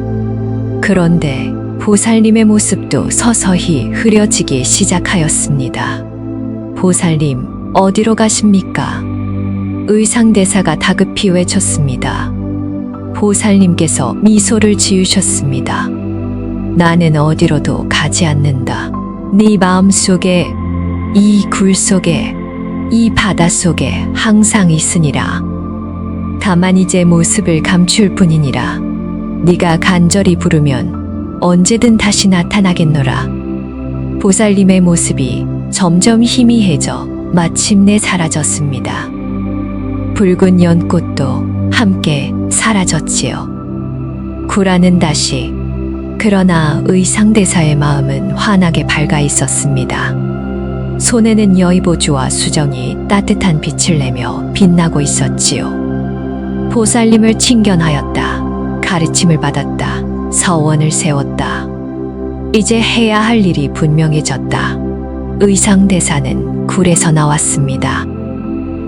그런데 보살님의 모습도 서서히 흐려지기 시작하였습니다. 보살님, 어디로 가십니까? 의상대사가 다급히 외쳤습니다. 보살님께서 미소를 지으셨습니다. 나는 어디로도 가지 않는다. 네 마음속에, 이 굴 속에, 이 바다 속에 항상 있으니라. 다만 이제 모습을 감출 뿐이니라. 네가 간절히 부르면 언제든 다시 나타나겠노라. 보살님의 모습이 점점 희미해져 마침내 사라졌습니다. 붉은 연꽃도 함께 사라졌지요. 굴안은 다시, 그러나 의상대사의 마음은 환하게 밝아 있었습니다. 손에는 여의보주와 수정이 따뜻한 빛을 내며 빛나고 있었지요. 보살님을 칭견하였다. 가르침을 받았다. 서원을 세웠다. 이제 해야 할 일이 분명해졌다. 의상대사는 굴에서 나왔습니다.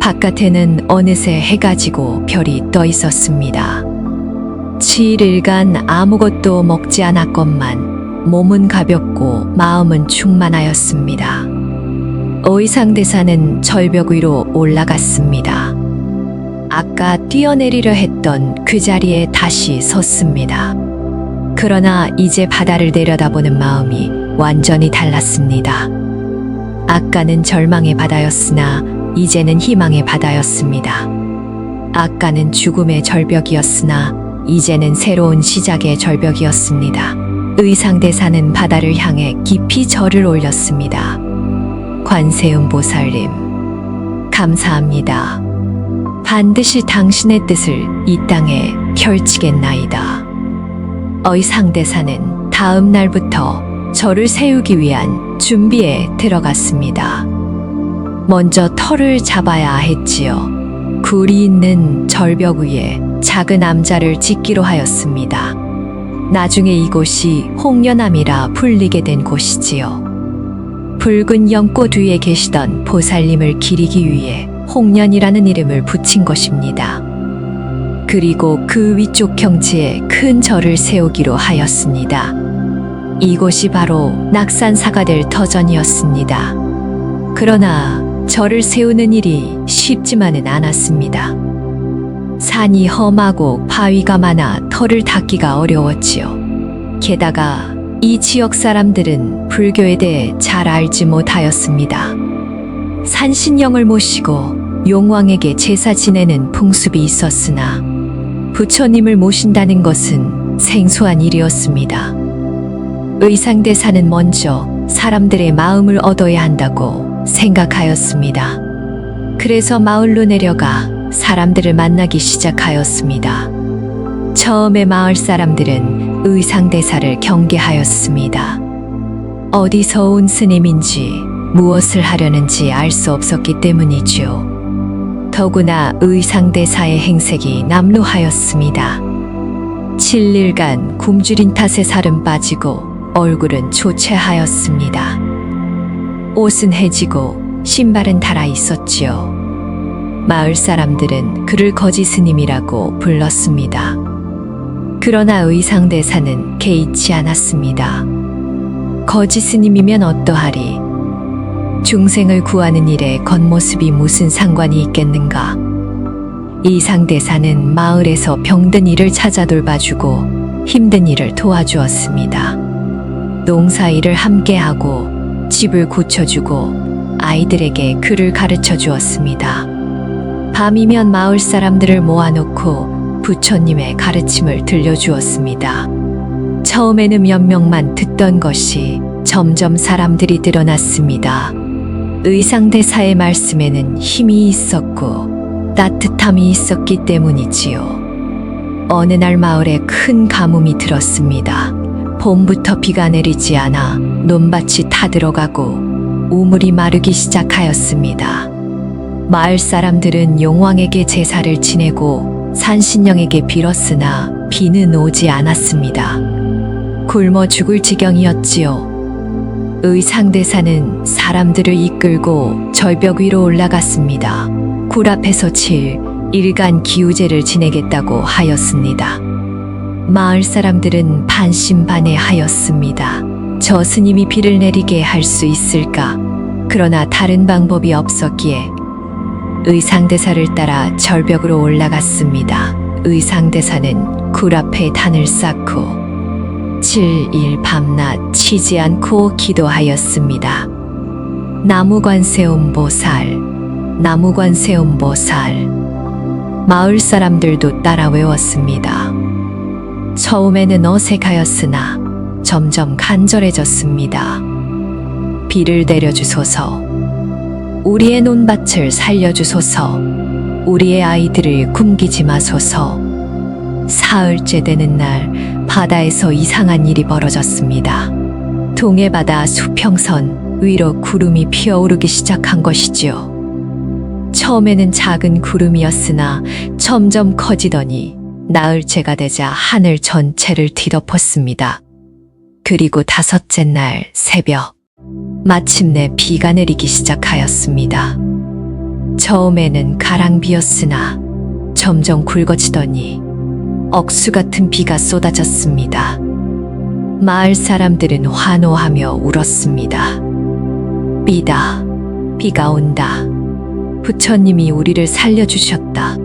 바깥에는 어느새 해가 지고 별이 떠 있었습니다. 7일간 아무것도 먹지 않았건만 몸은 가볍고 마음은 충만하였습니다. 의상대사는 절벽 위로 올라갔습니다. 아까 뛰어내리려 했던 그 자리에 다시 섰습니다. 그러나 이제 바다를 내려다보는 마음이 완전히 달랐습니다. 아까는 절망의 바다였으나 이제는 희망의 바다였습니다. 아까는 죽음의 절벽이었으나 이제는 새로운 시작의 절벽이었습니다. 의상대사는 바다를 향해 깊이 절을 올렸습니다. 관세음 보살님, 감사합니다. 반드시 당신의 뜻을 이 땅에 펼치겠나이다. 의상대사는 다음 날부터 절을 세우기 위한 준비에 들어갔습니다. 먼저 터를 잡아야 했지요. 굴이 있는 절벽 위에 작은 암자를 짓기로 하였습니다. 나중에 이곳이 홍련암이라 불리게 된 곳이지요. 붉은 연꽃 위에 계시던 보살님을 기리기 위해 홍련이라는 이름을 붙인 것입니다. 그리고 그 위쪽 경치에 큰 절을 세우기로 하였습니다. 이곳이 바로 낙산사가 될 터전이었습니다. 그러나 절을 세우는 일이 쉽지만은 않았습니다. 산이 험하고 바위가 많아 터를 닦기가 어려웠지요. 게다가 이 지역 사람들은 불교에 대해 잘 알지 못하였습니다. 산신령을 모시고 용왕에게 제사 지내는 풍습이 있었으나 부처님을 모신다는 것은 생소한 일이었습니다. 의상대사는 먼저 사람들의 마음을 얻어야 한다고 생각하였습니다. 그래서 마을로 내려가 사람들을 만나기 시작하였습니다. 처음에 마을 사람들은 의상대사를 경계하였습니다. 어디서 온 스님인지 무엇을 하려는지 알 수 없었기 때문이죠. 더구나 의상대사의 행색이 남루하였습니다. 7일간 굶주린 탓에 살은 빠지고 얼굴은 초췌하였습니다. 옷은 해지고 신발은 닳아 있었지요. 마을 사람들은 그를 거지 스님이라고 불렀습니다. 그러나 의상대사는 개의치 않았습니다. 거지 스님이면 어떠하리? 중생을 구하는 일에 겉모습이 무슨 상관이 있겠는가? 의상대사는 마을에서 병든 이를 찾아 돌봐주고 힘든 일을 도와주었습니다. 농사일을 함께하고 집을 고쳐주고 아이들에게 글을 가르쳐 주었습니다. 밤이면 마을 사람들을 모아놓고 부처님의 가르침을 들려주었습니다. 처음에는 몇 명만 듣던 것이 점점 사람들이 늘어났습니다. 의상대사의 말씀에는 힘이 있었고 따뜻함이 있었기 때문이지요. 어느 날 마을에 큰 가뭄이 들었습니다. 봄부터 비가 내리지 않아 논밭이 타들어가고 우물이 마르기 시작하였습니다. 마을 사람들은 용왕에게 제사를 지내고 산신령에게 빌었으나 비는 오지 않았습니다. 굶어 죽을 지경이었지요. 의상대사는 사람들을 이끌고 절벽 위로 올라갔습니다. 굴 앞에서 7일간 기우제를 지내겠다고 하였습니다. 마을 사람들은 반신반의하였습니다. 저 스님이 비를 내리게 할 수 있을까? 그러나 다른 방법이 없었기에 의상대사를 따라 절벽으로 올라갔습니다. 의상대사는 굴 앞에 단을 쌓고 7일 밤낮 쉬지 않고 기도하였습니다. 나무관세음보살, 나무관세음보살. 마을 사람들도 따라 외웠습니다. 처음에는 어색하였으나 점점 간절해졌습니다. 비를 내려주소서, 우리의 논밭을 살려주소서, 우리의 아이들을 굶기지 마소서. 사흘째 되는 날 바다에서 이상한 일이 벌어졌습니다. 동해바다 수평선 위로 구름이 피어오르기 시작한 것이지요. 처음에는 작은 구름이었으나 점점 커지더니 나흘째가 되자 하늘 전체를 뒤덮었습니다. 그리고 다섯째 날 새벽, 마침내 비가 내리기 시작하였습니다. 처음에는 가랑비였으나 점점 굵어지더니 억수 같은 비가 쏟아졌습니다. 마을 사람들은 환호하며 울었습니다. 비다. 비가 온다. 부처님이 우리를 살려주셨다.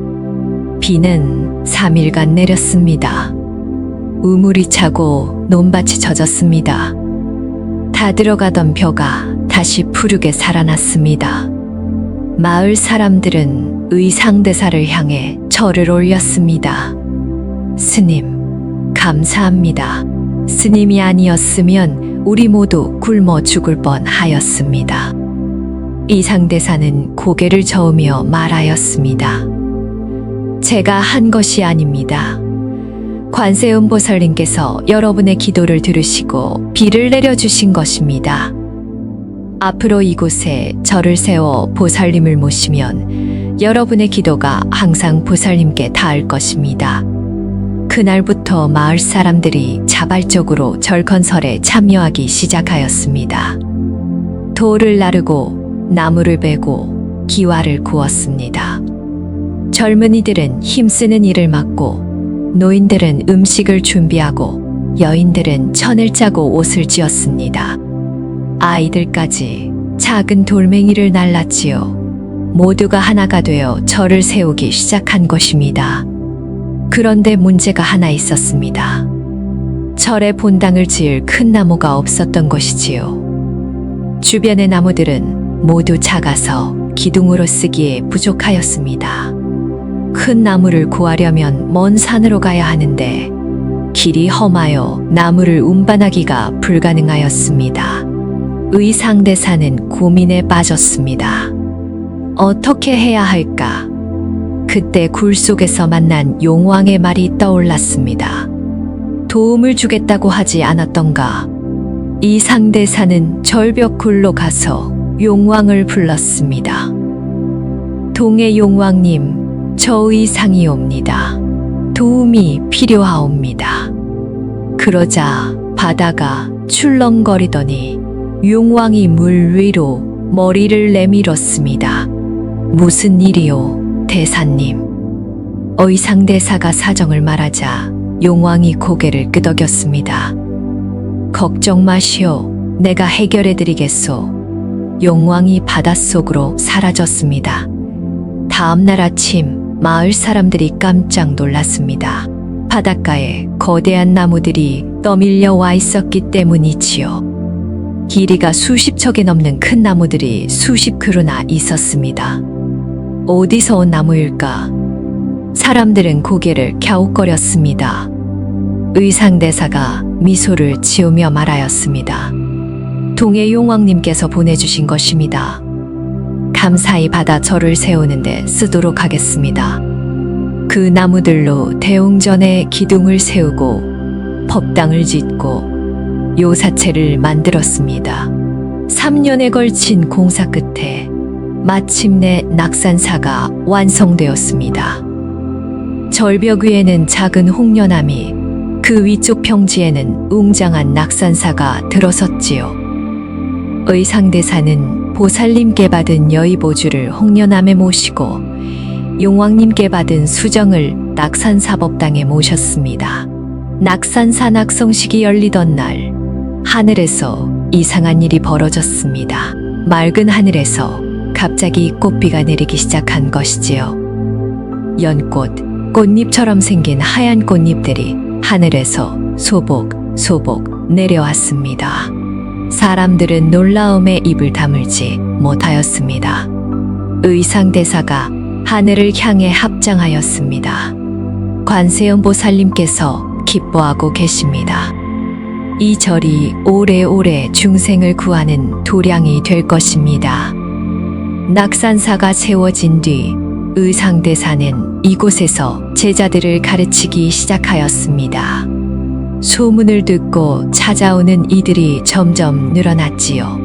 비는 3일간 내렸습니다. 우물이 차고 논밭이 젖었습니다. 다 들어가던 벼가 다시 푸르게 살아났습니다. 마을 사람들은 의상대사를 향해 절을 올렸습니다. 스님, 감사합니다. 스님이 아니었으면 우리 모두 굶어 죽을 뻔하였습니다. 의상대사는 고개를 저으며 말하였습니다. 제가 한 것이 아닙니다. 관세음보살님께서 여러분의 기도를 들으시고 비를 내려주신 것입니다. 앞으로 이곳에 절을 세워 보살님을 모시면 여러분의 기도가 항상 보살님께 닿을 것입니다. 그날부터 마을 사람들이 자발적으로 절 건설에 참여하기 시작하였습니다. 돌을 나르고 나무를 베고 기와를 구웠습니다. 젊은이들은 힘쓰는 일을 맡고 노인들은 음식을 준비하고 여인들은 천을 짜고 옷을 지었습니다. 아이들까지 작은 돌멩이를 날랐지요. 모두가 하나가 되어 절을 세우기 시작한 것입니다. 그런데 문제가 하나 있었습니다. 절에 본당을 지을 큰 나무가 없었던 것이지요. 주변의 나무들은 모두 작아서 기둥으로 쓰기에 부족하였습니다. 큰 나무를 구하려면 먼 산으로 가야 하는데 길이 험하여 나무를 운반하기가 불가능하였습니다. 의상대사는 고민에 빠졌습니다. 어떻게 해야 할까? 그때 굴 속에서 만난 용왕의 말이 떠올랐습니다. 도움을 주겠다고 하지 않았던가? 의상대사는 절벽 굴로 가서 용왕을 불렀습니다. 동해 용왕님, 저 의상이 옵니다. 도움이 필요하옵니다. 그러자 바다가 출렁거리더니 용왕이 물 위로 머리를 내밀었습니다. 무슨 일이오, 대사님? 의상대사가 사정을 말하자 용왕이 고개를 끄덕였습니다. 걱정 마시오. 내가 해결해 드리겠소. 용왕이 바닷속으로 사라졌습니다. 다음 날 아침 마을 사람들이 깜짝 놀랐습니다. 바닷가에 거대한 나무들이 떠밀려 와 있었기 때문이지요. 길이가 수십 척이 넘는 큰 나무들이 수십 그루나 있었습니다. 어디서 온 나무일까? 사람들은 고개를 갸웃거렸습니다. 의상대사가 미소를 지으며 말하였습니다. 동해 용왕님께서 보내주신 것입니다. 감사히 받아 절을 세우는데 쓰도록 하겠습니다. 그 나무들로 대웅전에 기둥을 세우고 법당을 짓고 요사체를 만들었습니다. 3년에 걸친 공사 끝에 마침내 낙산사가 완성되었습니다. 절벽 위에는 작은 홍련암이, 그 위쪽 평지에는 웅장한 낙산사가 들어섰지요. 의상대사는 보살님께 받은 여의보주를 홍련암에 모시고 용왕님께 받은 수정을 낙산사법당에 모셨습니다. 낙산사 낙성식이 열리던 날, 하늘에서 이상한 일이 벌어졌습니다. 맑은 하늘에서 갑자기 꽃비가 내리기 시작한 것이지요. 연꽃, 꽃잎처럼 생긴 하얀 꽃잎들이 하늘에서 소복 내려왔습니다. 사람들은 놀라움에 입을 다물지 못하였습니다. 의상대사가 하늘을 향해 합장하였습니다. 관세음보살님께서 기뻐하고 계십니다. 이 절이 오래오래 중생을 구하는 도량이 될 것입니다. 낙산사가 세워진 뒤 의상대사는 이곳에서 제자들을 가르치기 시작하였습니다. 소문을 듣고 찾아오는 이들이 점점 늘어났지요.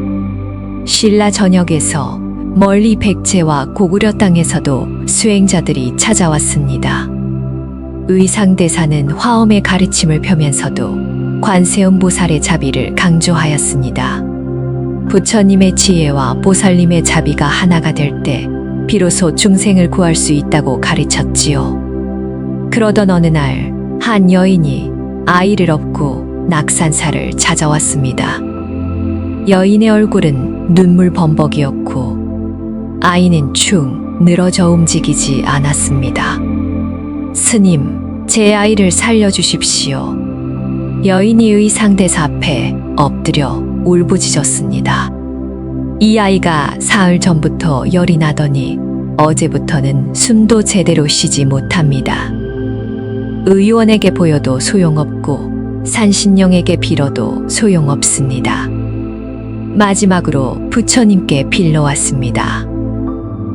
신라 전역에서 멀리 백제와 고구려 땅에서도 수행자들이 찾아왔습니다. 의상대사는 화엄의 가르침을 펴면서도 관세음보살의 자비를 강조하였습니다. 부처님의 지혜와 보살님의 자비가 하나가 될 때 비로소 중생을 구할 수 있다고 가르쳤지요. 그러던 어느 날 한 여인이 아이를 업고 낙산사를 찾아왔습니다. 여인의 얼굴은 눈물 범벅이었고 아이는 축 늘어져 움직이지 않았습니다. 스님, 제 아이를 살려주십시오. 여인이 의상대사 앞에 엎드려 울부짖었습니다. 이 아이가 사흘 전부터 열이 나더니 어제부터는 숨도 제대로 쉬지 못합니다. 의원에게 보여도 소용없고 산신령에게 빌어도 소용없습니다. 마지막으로 부처님께 빌러왔습니다.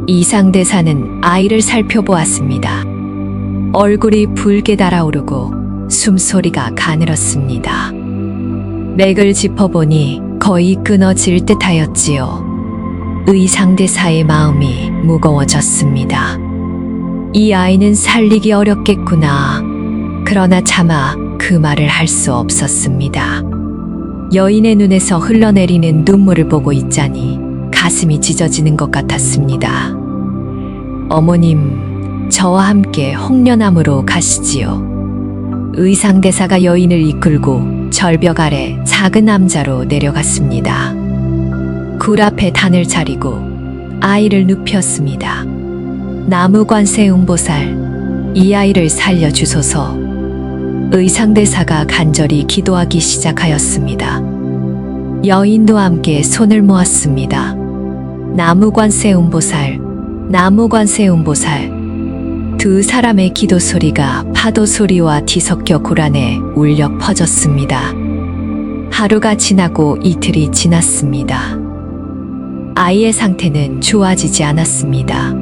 이상대사는 아이를 살펴보았습니다. 얼굴이 붉게 달아오르고 숨소리가 가늘었습니다. 맥을 짚어보니 거의 끊어질 듯하였지요. 의상대사의 마음이 무거워졌습니다. 이 아이는 살리기 어렵겠구나. 그러나 차마 그 말을 할 수 없었습니다. 여인의 눈에서 흘러내리는 눈물을 보고 있자니 가슴이 찢어지는 것 같았습니다. 어머님, 저와 함께 홍련암으로 가시지요. 의상대사가 여인을 이끌고 절벽 아래 작은 암자로 내려갔습니다. 굴 앞에 단을 차리고 아이를 눕혔습니다. 나무관세음보살, 이 아이를 살려주소서. 의상대사가 간절히 기도하기 시작하였습니다. 여인도 함께 손을 모았습니다. 나무관세음보살, 나무관세음보살. 두 사람의 기도 소리가 파도 소리와 뒤섞여 굴 안에 울려 퍼졌습니다. 하루가 지나고 이틀이 지났습니다. 아이의 상태는 좋아지지 않았습니다.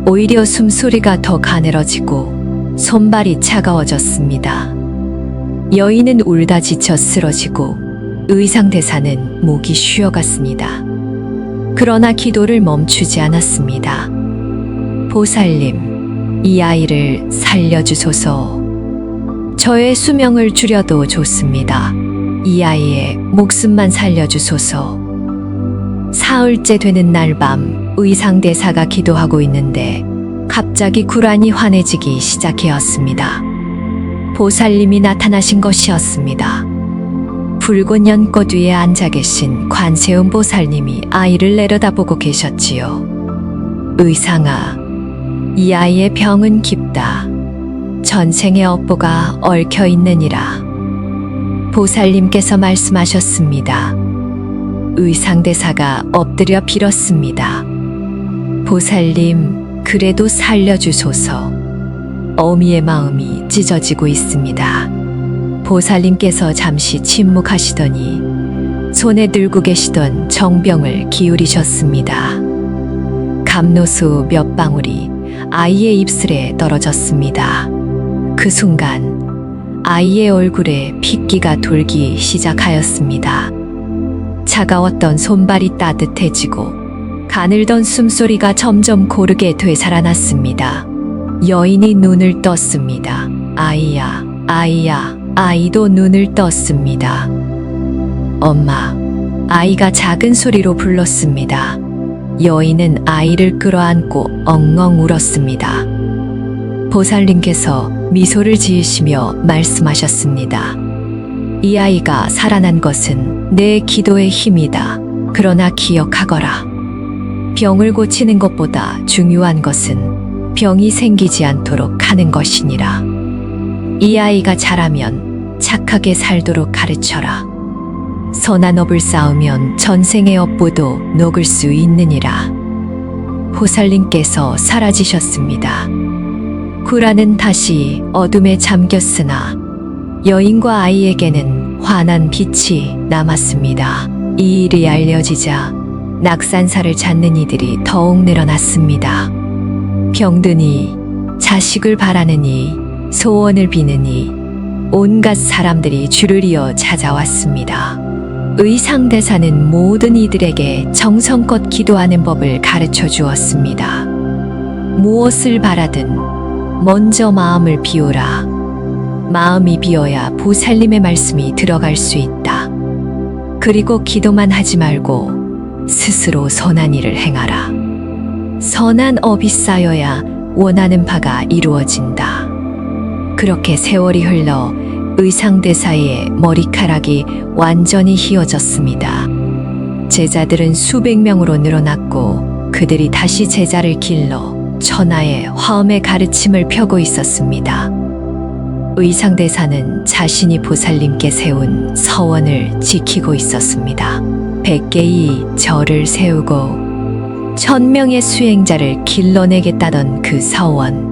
오히려 숨소리가 더 가늘어지고 손발이 차가워졌습니다. 여인은 울다 지쳐 쓰러지고 의상대사는 목이 쉬어갔습니다. 그러나 기도를 멈추지 않았습니다. 보살님, 이 아이를 살려주소서. 저의 수명을 줄여도 좋습니다. 이 아이의 목숨만 살려주소서. 사흘째 되는 날 밤 의상대사가 기도하고 있는데 갑자기 굴안이 환해지기 시작하였습니다. 보살님이 나타나신 것이었습니다. 붉은 연꽃 위에 앉아 계신 관세음 보살님이 아이를 내려다보고 계셨지요. 의상아, 이 아이의 병은 깊다. 전생의 업보가 얽혀 있느니라. 보살님께서 말씀하셨습니다. 의상대사가 엎드려 빌었습니다. 보살님, 그래도 살려주소서. 어미의 마음이 찢어지고 있습니다. 보살님께서 잠시 침묵하시더니 손에 들고 계시던 정병을 기울이셨습니다. 감로수 몇 방울이 아이의 입술에 떨어졌습니다. 그 순간 아이의 얼굴에 핏기가 돌기 시작하였습니다. 차가웠던 손발이 따뜻해지고 가늘던 숨소리가 점점 고르게 되살아났습니다. 여인이 눈을 떴습니다. 아이야, 아이야. 아이도 눈을 떴습니다. 엄마, 아이가 작은 소리로 불렀습니다. 여인은 아이를 끌어안고 엉엉 울었습니다. 보살님께서 미소를 지으시며 말씀하셨습니다. 이 아이가 살아난 것은 내 기도의 힘이다. 그러나 기억하거라. 병을 고치는 것보다 중요한 것은 병이 생기지 않도록 하는 것이니라. 이 아이가 자라면 착하게 살도록 가르쳐라. 선한 업을 쌓으면 전생의 업보도 녹을 수 있느니라. 보살님께서 사라지셨습니다. 굴안은 다시 어둠에 잠겼으나 여인과 아이에게는 환한 빛이 남았습니다. 이 일이 알려지자 낙산사를 찾는 이들이 더욱 늘어났습니다. 병드니, 자식을 바라느니, 소원을 비느니 온갖 사람들이 줄을 이어 찾아왔습니다. 의상대사는 모든 이들에게 정성껏 기도하는 법을 가르쳐 주었습니다. 무엇을 바라든 먼저 마음을 비우라. 마음이 비어야 보살님의 말씀이 들어갈 수 있다. 그리고 기도만 하지 말고 스스로 선한 일을 행하라. 선한 업이 쌓여야 원하는 바가 이루어진다. 그렇게 세월이 흘러 의상대사의 머리카락이 완전히 휘어졌습니다. 제자들은 수백 명으로 늘어났고 그들이 다시 제자를 길러 천하의 화엄의 가르침을 펴고 있었습니다. 의상대사는 자신이 보살님께 세운 서원을 지키고 있었습니다. 100개의 절을 세우고 1000명의 수행자를 길러내겠다던 그 서원.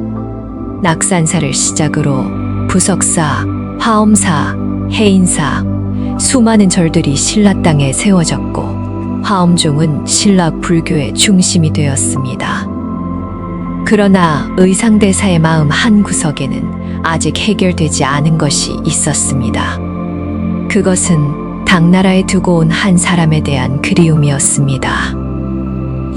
낙산사를 시작으로 부석사, 화엄사, 해인사, 수많은 절들이 신라 땅에 세워졌고 화엄종은 신라 불교의 중심이 되었습니다. 그러나 의상대사의 마음 한구석에는 아직 해결되지 않은 것이 있었습니다. 그것은 당나라에 두고 온 한 사람에 대한 그리움이었습니다.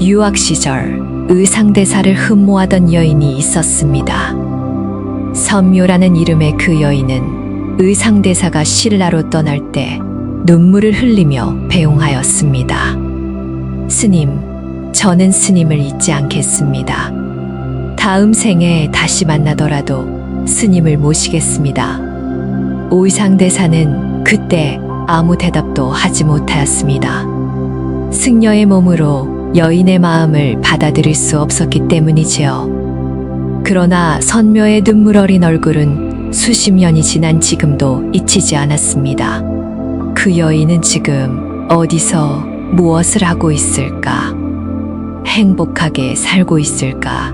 유학 시절 의상대사를 흠모하던 여인이 있었습니다. 선묘라는 이름의 그 여인은 의상대사가 신라로 떠날 때 눈물을 흘리며 배웅하였습니다. 스님, 저는 스님을 잊지 않겠습니다. 다음 생에 다시 만나더라도 스님을 모시겠습니다. 의상대사는 그때 아무 대답도 하지 못하였습니다. 승려의 몸으로 여인의 마음을 받아들일 수 없었기 때문이지요. 그러나 선묘의 눈물 어린 얼굴은 수십 년이 지난 지금도 잊히지 않았습니다. 그 여인은 지금 어디서 무엇을 하고 있을까? 행복하게 살고 있을까?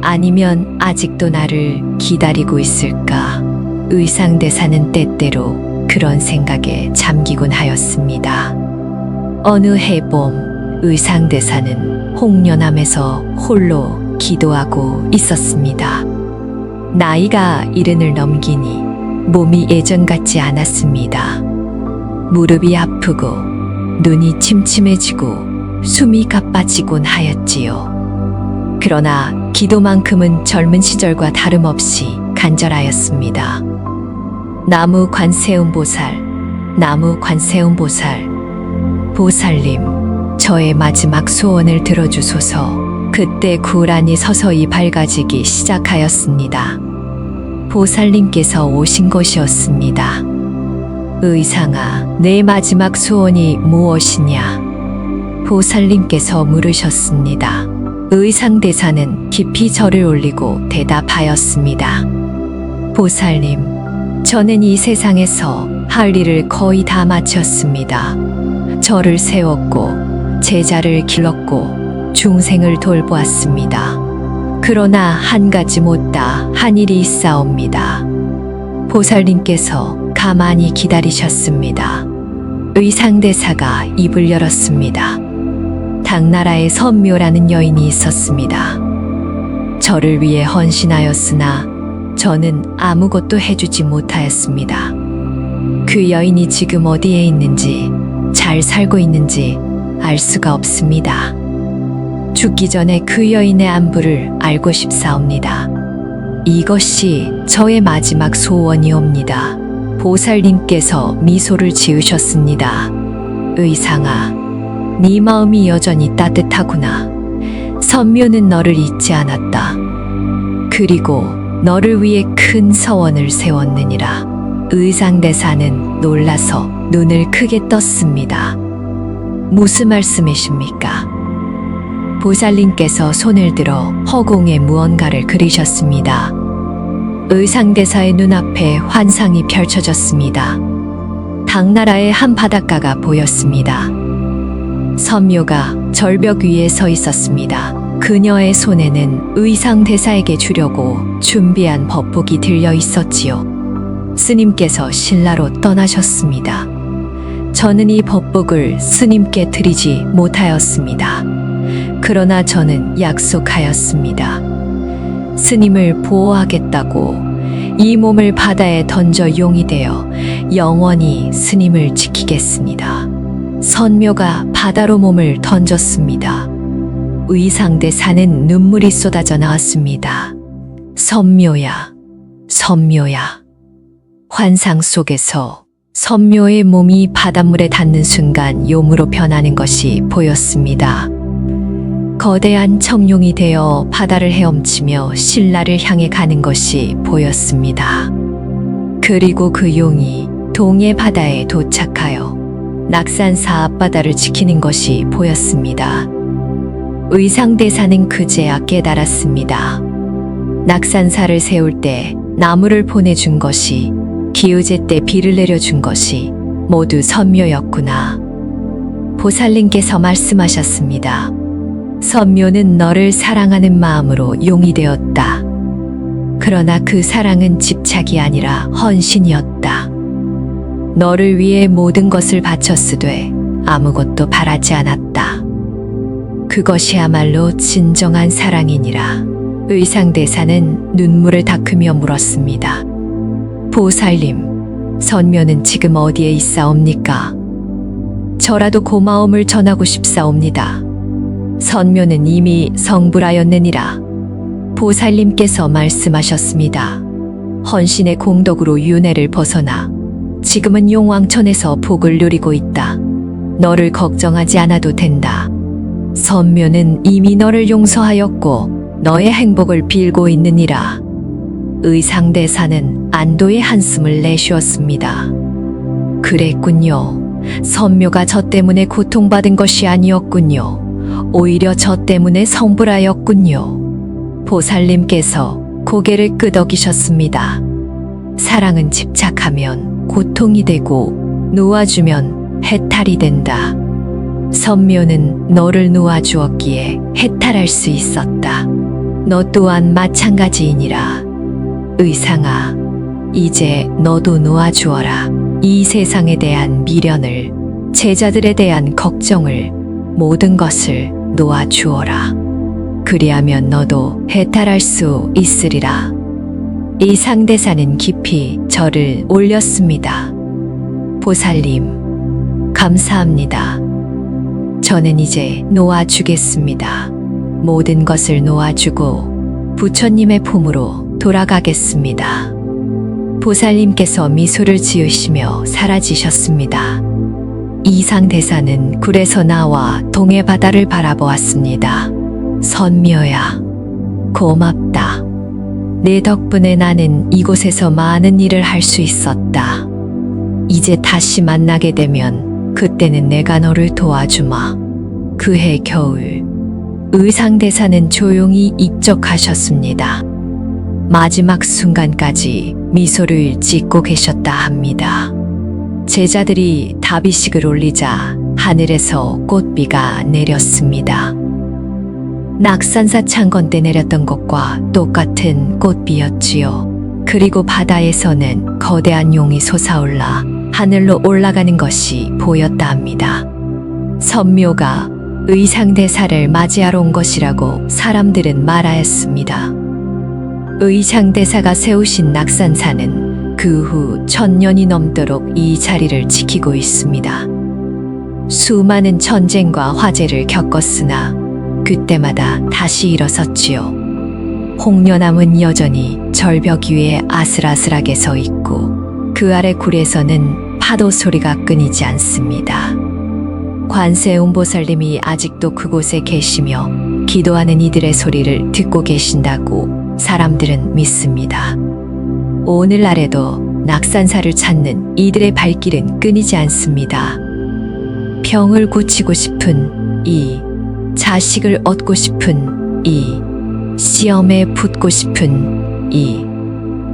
아니면 아직도 나를 기다리고 있을까? 의상대사는 때때로 그런 생각에 잠기곤 하였습니다. 어느 해봄 의상대사는 홍련암에서 홀로 기도하고 있었습니다. 나이가 70을 넘기니 몸이 예전 같지 않았습니다. 무릎이 아프고 눈이 침침해지고 숨이 가빠지곤 하였지요. 그러나 기도만큼은 젊은 시절과 다름없이 간절하였습니다. 나무 관세음 보살, 나무 관세음 보살, 보살님, 저의 마지막 소원을 들어주소서. 그때 구란이 서서히 밝아지기 시작하였습니다. 보살님께서 오신 것이었습니다. 의상아, 내 마지막 소원이 무엇이냐? 보살님께서 물으셨습니다. 의상대사는 깊이 절을 올리고 대답하였습니다. 보살님, 저는 이 세상에서 할 일을 거의 다 마쳤습니다. 절을 세웠고 제자를 길렀고 중생을 돌보았습니다. 그러나 한 가지 못다 한 일이 있사옵니다. 보살님께서 가만히 기다리셨습니다. 의상대사가 입을 열었습니다. 당나라에 선묘라는 여인이 있었습니다. 저를 위해 헌신하였으나 저는 아무것도 해주지 못하였습니다. 그 여인이 지금 어디에 있는지, 잘 살고 있는지 알 수가 없습니다. 죽기 전에 그 여인의 안부를 알고 싶사옵니다. 이것이 저의 마지막 소원이옵니다. 보살님께서 미소를 지으셨습니다. 의상아, 네 마음이 여전히 따뜻하구나. 선묘는 너를 잊지 않았다. 그리고 너를 위해 큰 서원을 세웠느니라. 의상대사는 놀라서 눈을 크게 떴습니다. 무슨 말씀이십니까? 보살님께서 손을 들어 허공에 무언가를 그리셨습니다. 의상대사의 눈앞에 환상이 펼쳐졌습니다. 당나라의 한 바닷가가 보였습니다. 선묘가 절벽 위에 서 있었습니다. 그녀의 손에는 의상대사에게 주려고 준비한 법복이 들려 있었지요. 스님께서 신라로 떠나셨습니다. 저는 이 법복을 스님께 드리지 못하였습니다. 그러나 저는 약속하였습니다. 스님을 보호하겠다고 이 몸을 바다에 던져 용이 되어 영원히 스님을 지키겠습니다. 선묘가 바다로 몸을 던졌습니다. 의상대사는 눈물이 쏟아져 나왔습니다. 선묘야, 선묘야. 환상 속에서 선묘의 몸이 바닷물에 닿는 순간 용으로 변하는 것이 보였습니다. 거대한 청룡이 되어 바다를 헤엄치며 신라를 향해 가는 것이 보였습니다. 그리고 그 용이 동해 바다에 도착하여 낙산사 앞바다를 지키는 것이 보였습니다. 의상대사는 그제야 깨달았습니다. 낙산사를 세울 때 나무를 보내준 것이, 기우제 때 비를 내려준 것이 모두 선묘였구나. 보살님께서 말씀하셨습니다. 선묘는 너를 사랑하는 마음으로 용이 되었다. 그러나 그 사랑은 집착이 아니라 헌신이었다. 너를 위해 모든 것을 바쳤으되 아무것도 바라지 않았다. 그것이야말로 진정한 사랑이니라. 의상대사는 눈물을 닦으며 물었습니다. 보살님, 선묘는 지금 어디에 있사옵니까? 저라도 고마움을 전하고 싶사옵니다. 선묘는 이미 성불하였느니라. 보살님께서 말씀하셨습니다. 헌신의 공덕으로 윤회를 벗어나 지금은 용왕천에서 복을 누리고 있다. 너를 걱정하지 않아도 된다. 선묘는 이미 너를 용서하였고 너의 행복을 빌고 있느니라. 의상대사는 안도의 한숨을 내쉬었습니다. 그랬군요. 선묘가 저 때문에 고통받은 것이 아니었군요. 오히려 저 때문에 성불하였군요. 보살님께서 고개를 끄덕이셨습니다. 사랑은 집착하면 고통이 되고 놓아주면 해탈이 된다. 선묘는 너를 놓아주었기에 해탈할 수 있었다. 너 또한 마찬가지이니라. 의상아, 이제 너도 놓아주어라. 이 세상에 대한 미련을, 제자들에 대한 걱정을, 모든 것을 놓아주어라. 그리하면 너도 해탈할 수 있으리라. 의상대사는 깊이 절을 올렸습니다. 보살님, 감사합니다. 저는 이제 놓아주겠습니다. 모든 것을 놓아주고 부처님의 품으로 돌아가겠습니다. 보살님께서 미소를 지으시며 사라지셨습니다. 이상대사는 굴에서 나와 동해 바다를 바라보았습니다. 선묘야, 고맙다. 내 덕분에 나는 이곳에서 많은 일을 할 수 있었다. 이제 다시 만나게 되면 그때는 내가 너를 도와주마. 그해 겨울, 의상대사는 조용히 입적하셨습니다. 마지막 순간까지 미소를 짓고 계셨다 합니다. 제자들이 다비식을 올리자 하늘에서 꽃비가 내렸습니다. 낙산사 창건 때 내렸던 것과 똑같은 꽃비였지요. 그리고 바다에서는 거대한 용이 솟아올라 하늘로 올라가는 것이 보였다 합니다. 선묘가 의상대사를 맞이하러 온 것이라고 사람들은 말하였습니다. 의상대사가 세우신 낙산사는 그 후 1000년이 넘도록 이 자리를 지키고 있습니다. 수많은 전쟁과 화재를 겪었으나 그때마다 다시 일어섰지요. 홍련암은 여전히 절벽 위에 아슬아슬하게 서 있고 그 아래 굴에서는 파도 소리가 끊이지 않습니다. 관세음보살님이 아직도 그곳에 계시며 기도하는 이들의 소리를 듣고 계신다고 사람들은 믿습니다. 오늘날에도 낙산사를 찾는 이들의 발길은 끊이지 않습니다. 병을 고치고 싶은 이, 자식을 얻고 싶은 이, 시험에 붙고 싶은 이,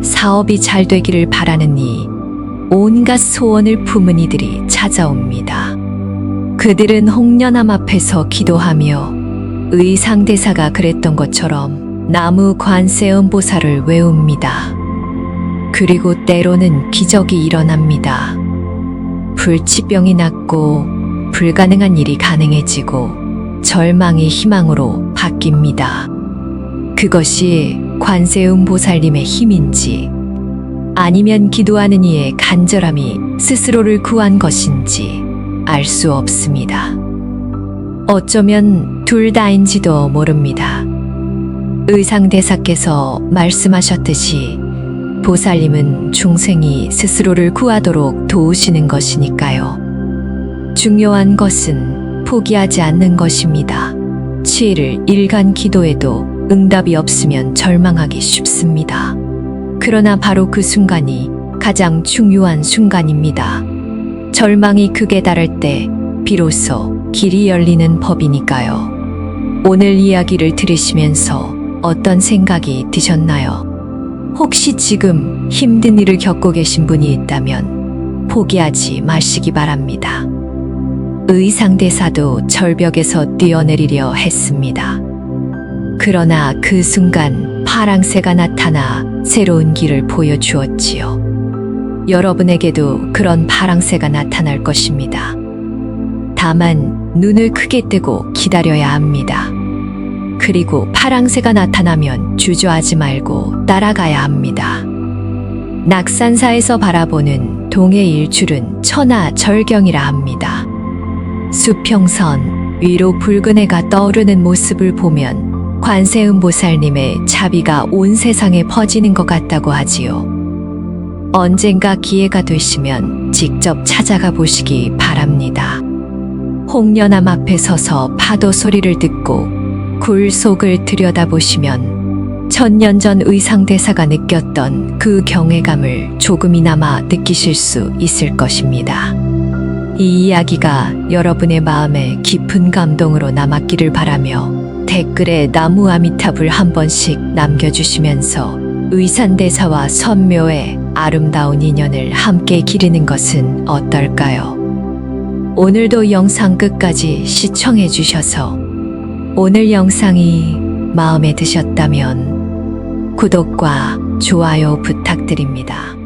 사업이 잘 되기를 바라는 이, 온갖 소원을 품은 이들이 찾아옵니다. 그들은 홍련암 앞에서 기도하며 의상대사가 그랬던 것처럼 나무 관세음보살을 외웁니다. 그리고 때로는 기적이 일어납니다. 불치병이 낫고 불가능한 일이 가능해지고 절망이 희망으로 바뀝니다. 그것이 관세음보살님의 힘인지 아니면 기도하는 이의 간절함이 스스로를 구한 것인지 알 수 없습니다. 어쩌면 둘 다인지도 모릅니다. 의상대사께서 말씀하셨듯이 보살님은 중생이 스스로를 구하도록 도우시는 것이니까요. 중요한 것은 포기하지 않는 것입니다. 7일 일간 기도에도 응답이 없으면 절망하기 쉽습니다. 그러나 바로 그 순간이 가장 중요한 순간입니다. 절망이 극에 달할 때 비로소 길이 열리는 법이니까요. 오늘 이야기를 들으시면서 어떤 생각이 드셨나요? 혹시 지금 힘든 일을 겪고 계신 분이 있다면 포기하지 마시기 바랍니다. 의상대사도 절벽에서 뛰어내리려 했습니다. 그러나 그 순간 파랑새가 나타나 새로운 길을 보여주었지요. 여러분에게도 그런 파랑새가 나타날 것입니다. 다만 눈을 크게 뜨고 기다려야 합니다. 그리고 파랑새가 나타나면 주저하지 말고 따라가야 합니다. 낙산사에서 바라보는 동해 일출은 천하절경이라 합니다. 수평선 위로 붉은 해가 떠오르는 모습을 보면 관세음보살님의 자비가 온 세상에 퍼지는 것 같다고 하지요. 언젠가 기회가 되시면 직접 찾아가 보시기 바랍니다. 홍련암 앞에 서서 파도 소리를 듣고 굴 속을 들여다보시면 천년 전 의상대사가 느꼈던 그 경외감을 조금이나마 느끼실 수 있을 것입니다. 이 이야기가 여러분의 마음에 깊은 감동으로 남았기를 바라며 댓글에 나무 아미타불 한 번씩 남겨주시면서 의산대사와 선묘의 아름다운 인연을 함께 기리는 것은 어떨까요? 오늘도 영상 끝까지 시청해 주셔서 오늘 영상이 마음에 드셨다면 구독과 좋아요 부탁드립니다.